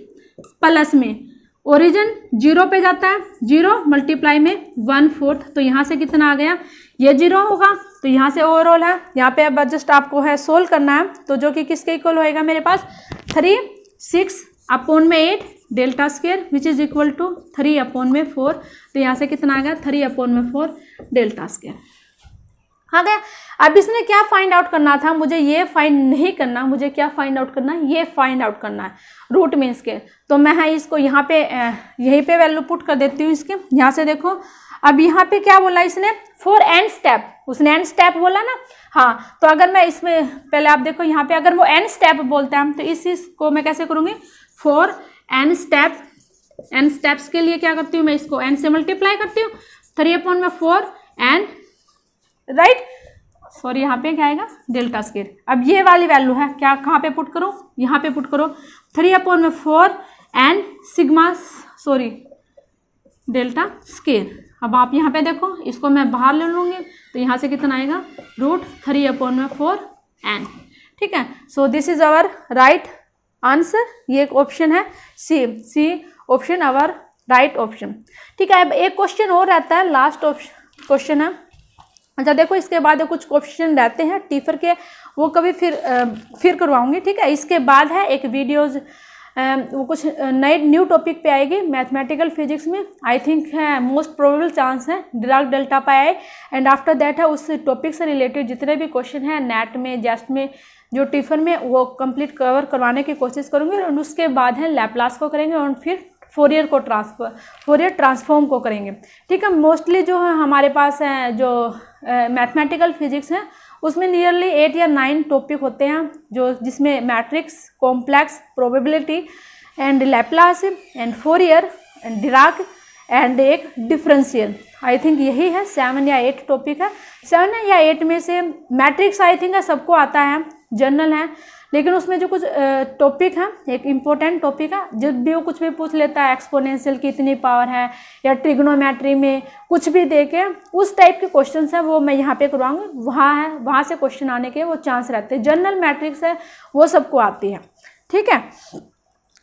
प्लस में ओरिजिन 0 पे जाता है 0 मल्टीप्लाई में 1/4, तो यहाँ से कितना आ गया ये 0 होगा, तो यहाँ से ओवरऑल है, यहाँ पे अब जस्ट आपको है सोल्व करना है, तो जो कि किसके इक्वल होएगा मेरे पास 3/6/8 delta square which is equal to 3/4, तो यहाँ से कितना आ गया 3/4 डेल्टा स्क्वायर आ गया। अब इसने क्या फाइंड आउट करना था, मुझे ये फाइंड नहीं करना, मुझे क्या फाइंड आउट करना है ये फाइंड आउट करना है रूट मीन्स के, तो मैं है इसको यहाँ पे यहीं पे वैल्यू पुट कर देती हूँ इसके, यहाँ से देखो अब यहाँ पे क्या बोला इसने फॉर एन स्टेप, उसने एन स्टेप बोला ना, हाँ, तो अगर मैं इसमें पहले आप देखो यहाँ पे अगर वो एन स्टेप बोलता है तो इस को मैं कैसे करूँगी for n step, n steps के लिए क्या करती हूँ मैं इसको एन से मल्टीप्लाई करती हूँ 3/4 एंड राइट, सॉरी यहाँ पे क्या आएगा डेल्टा स्क्वायर। अब ये वाली वैल्यू है क्या कहाँ पे पुट करो, यहाँ पे पुट करो 3/4 and sigma sorry delta square. अब आप यहाँ पे देखो इसको मैं बाहर ले लूँगी तो यहाँ से कितना आएगा √3/4 एन, ठीक है, so this is our right answer, ये एक ऑप्शन है C option our right option, ठीक है। अब एक क्वेश्चन और रहता है, लास्ट क्वेश्चन है, अच्छा देखो इसके बाद कुछ क्वेश्चन रहते हैं टीफर के, वो कभी फिर करवाऊंगी, ठीक है। इसके बाद है एक वीडियोज वो कुछ नए न्यू टॉपिक पे आएगी मैथमेटिकल फिजिक्स में, आई थिंक है मोस्ट प्रोबेबल चांस है डिराक डेल्टा पे आए, एंड आफ्टर दैट है उस टॉपिक से रिलेटेड जितने भी क्वेश्चन हैं नेट में जेस्ट में जो टिफन में वो कंप्लीट कवर करवाने की कोशिश करूँगी, और उसके बाद है लैप्लास को करेंगे और फिर फोरियर ट्रांसफॉर्म को करेंगे, ठीक है। मोस्टली जो है हमारे पास है जो मैथमेटिकल फिजिक्स है उसमें नियरली 8 या 9 टॉपिक होते हैं, जो जिसमें matrix, complex, probability and Laplace and Fourier and Dirac and एक डिफरेंशियल, आई थिंक यही है 7 या 8 टॉपिक है। 7 या 8 में से मैट्रिक्स आई थिंक है सबको आता है, जनरल है, लेकिन उसमें जो कुछ टॉपिक है एक इम्पोर्टेंट टॉपिक है, जब भी वो कुछ भी पूछ लेता है एक्सपोनेंशियल की इतनी पावर है या ट्रिग्नोमेट्री में कुछ भी दे के उस टाइप के क्वेश्चन है वो मैं यहाँ पे करवाऊंगी, वहाँ से क्वेश्चन आने के वो चांस रहते हैं। जनरल मैट्रिक्स है वो सबको आती है, ठीक है।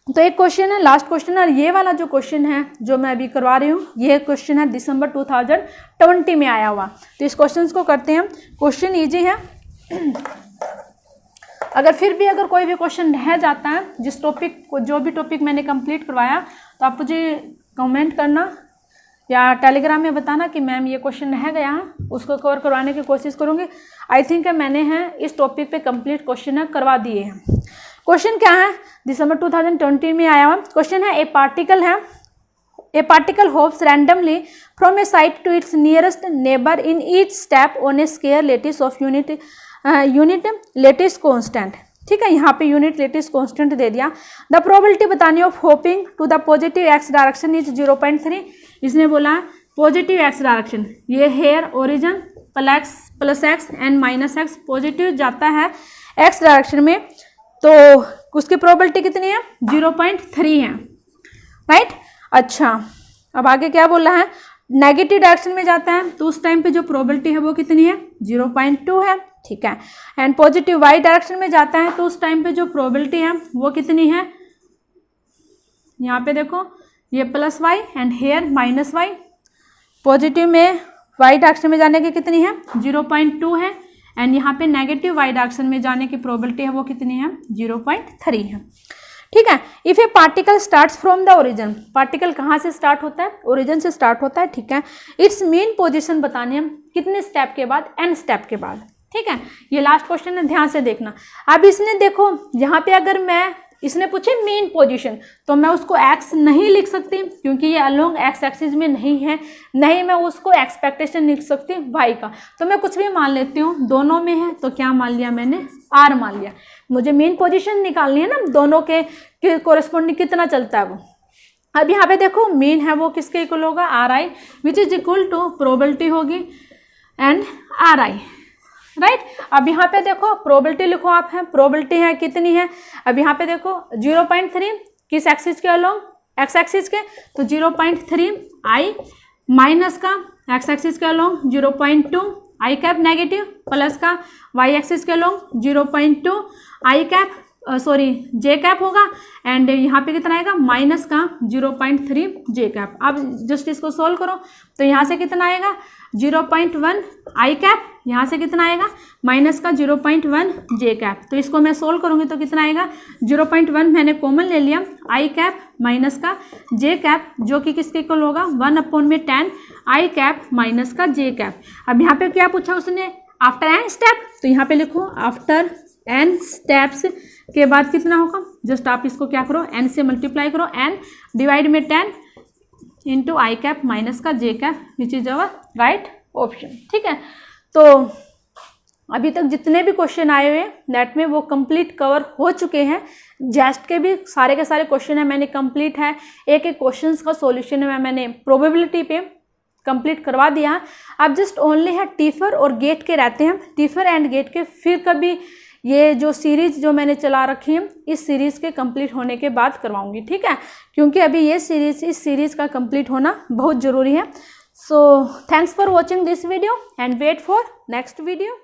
तो एक क्वेश्चन है लास्ट क्वेश्चन, और ये वाला जो क्वेश्चन है जो मैं अभी करवा रही हूँ ये क्वेश्चन है दिसंबर 2020 में आया हुआ, तो इस क्वेश्चन को करते हैं। क्वेश्चन ईजी है, अगर फिर भी अगर कोई भी क्वेश्चन रह जाता है जिस टॉपिक को जो भी टॉपिक मैंने कंप्लीट करवाया तो आप मुझे कमेंट करना या टेलीग्राम में बताना कि मैम ये क्वेश्चन रह गया है, उसको कवर करवाने की कोशिश करूँगी। आई थिंक मैंने इस टॉपिक पे कंप्लीट क्वेश्चन करवा दिए हैं। क्वेश्चन क्या है दिसंबर 2020 में आया हुआ क्वेश्चन है, a particle hops randomly from a site to its nearest neighbour in each step on a square lattice of unit lattice constant, ठीक है, यहाँ पे यूनिट लेटिस कांस्टेंट दे दिया। द प्रोबेबिलिटी बतानी of hopping to the positive x direction is 0.3, इसने बोला positive x direction, ये here origin plus x and minus x positive जाता है एक्स डायरेक्शन में, तो उसकी प्रोबेबिलिटी कितनी है 0.3 है, राइट। अच्छा अब आगे क्या बोला है, नेगेटिव डायरेक्शन में जाता है तो उस टाइम पे जो प्रोबेबिलिटी है वो कितनी है, 0.2 है, ठीक है। एंड पॉजिटिव वाई डायरेक्शन में जाता है तो उस टाइम पे जो प्रोबेबिलिटी है वो कितनी है, यहाँ पे देखो ये plus y and here minus y. Positive में वाई डायरेक्शन में जाने की कितनी है, 0.2 है, एंड यहाँ पे नेगेटिव वाई डायरेक्शन में जाने की प्रोबेबिलिटी है वो कितनी है, 0.3 है, ठीक है। If A particle starts from the origin, particle कहाँ से स्टार्ट होता है, ओरिजिन से स्टार्ट होता है, ठीक है। इट्स मेन पोजीशन बतानी है कितने स्टेप के बाद, n स्टेप के बाद, ठीक है। ये लास्ट क्वेश्चन है, ध्यान से देखना। अब इसने देखो यहाँ पे अगर मैं, इसने पूछे मेन पोजीशन, तो मैं उसको x नहीं लिख सकती क्योंकि ये अलोंग x एक्सिस में नहीं है, नहीं मैं उसको एक्सपेक्टेशन लिख सकती y का, तो मैं कुछ भी मान लेती हूँ, दोनों में है तो क्या मान लिया मैंने, r मान लिया। मुझे मेन पोजीशन निकालनी है ना, दोनों के कोरेस्पोंडिंग कितना चलता है वो। अब यहाँ पे देखो मेन है वो किसके इक्वल होगा, ri, which is equal to probability होगी एंड ri, राइट। अब यहाँ पे देखो प्रोबेबिलिटी लिखो आप, है प्रोबेबिलिटी है कितनी है, अब यहाँ पे देखो 0.3 किस एक्सिस के अलोंग, x एक्सिस के, तो 0.3 i माइनस का x एक्सिस के along 0.2 i cap negative, plus का y एक्सिस के along 0.2 i cap sorry j cap होगा, एंड यहाँ पे कितना आएगा, माइनस का 0.3 j कैप। अब जस्ट इसको सोल्व करो तो यहाँ से कितना आएगा, 0.1 i कैप, यहाँ से कितना आएगा, माइनस का 0.1 j कैप। तो इसको मैं सोल्व करूँगी तो कितना आएगा, 0.1 मैंने कॉमन ले लिया, i कैप माइनस का j कैप, जो कि किसके इक्वल होगा, 1/10 i कैप माइनस का j कैप। अब यहाँ पे क्या पूछा उसने, आफ्टर n स्टेप, तो यहाँ पे लिखो आफ्टर n स्टेप्स के बाद कितना होगा, जस्ट आप इसको क्या करो, n से मल्टीप्लाई करो, n डिवाइड में 10 इंटू आई कैप माइनस का j cap, which is our right option, ठीक है। तो अभी तक जितने भी क्वेश्चन आए हुए हैं नेट में वो कंप्लीट कवर हो चुके हैं। जेस्ट के भी सारे के सारे क्वेश्चन है मैंने कंप्लीट है, एक एक क्वेश्चन का सॉल्यूशन है मैंने प्रोबेबिलिटी पे कंप्लीट करवा दिया। अब जस्ट ओनली है टीफर और गेट के रहते हैं, टीफर एंड गेट के फिर कभी ये जो सीरीज जो मैंने चला रखी है इस सीरीज़ के कंप्लीट होने के बाद करवाऊंगी, ठीक है, क्योंकि अभी ये सीरीज, इस सीरीज़ का कंप्लीट होना बहुत ज़रूरी है। So thanks for watching this video and wait for next video.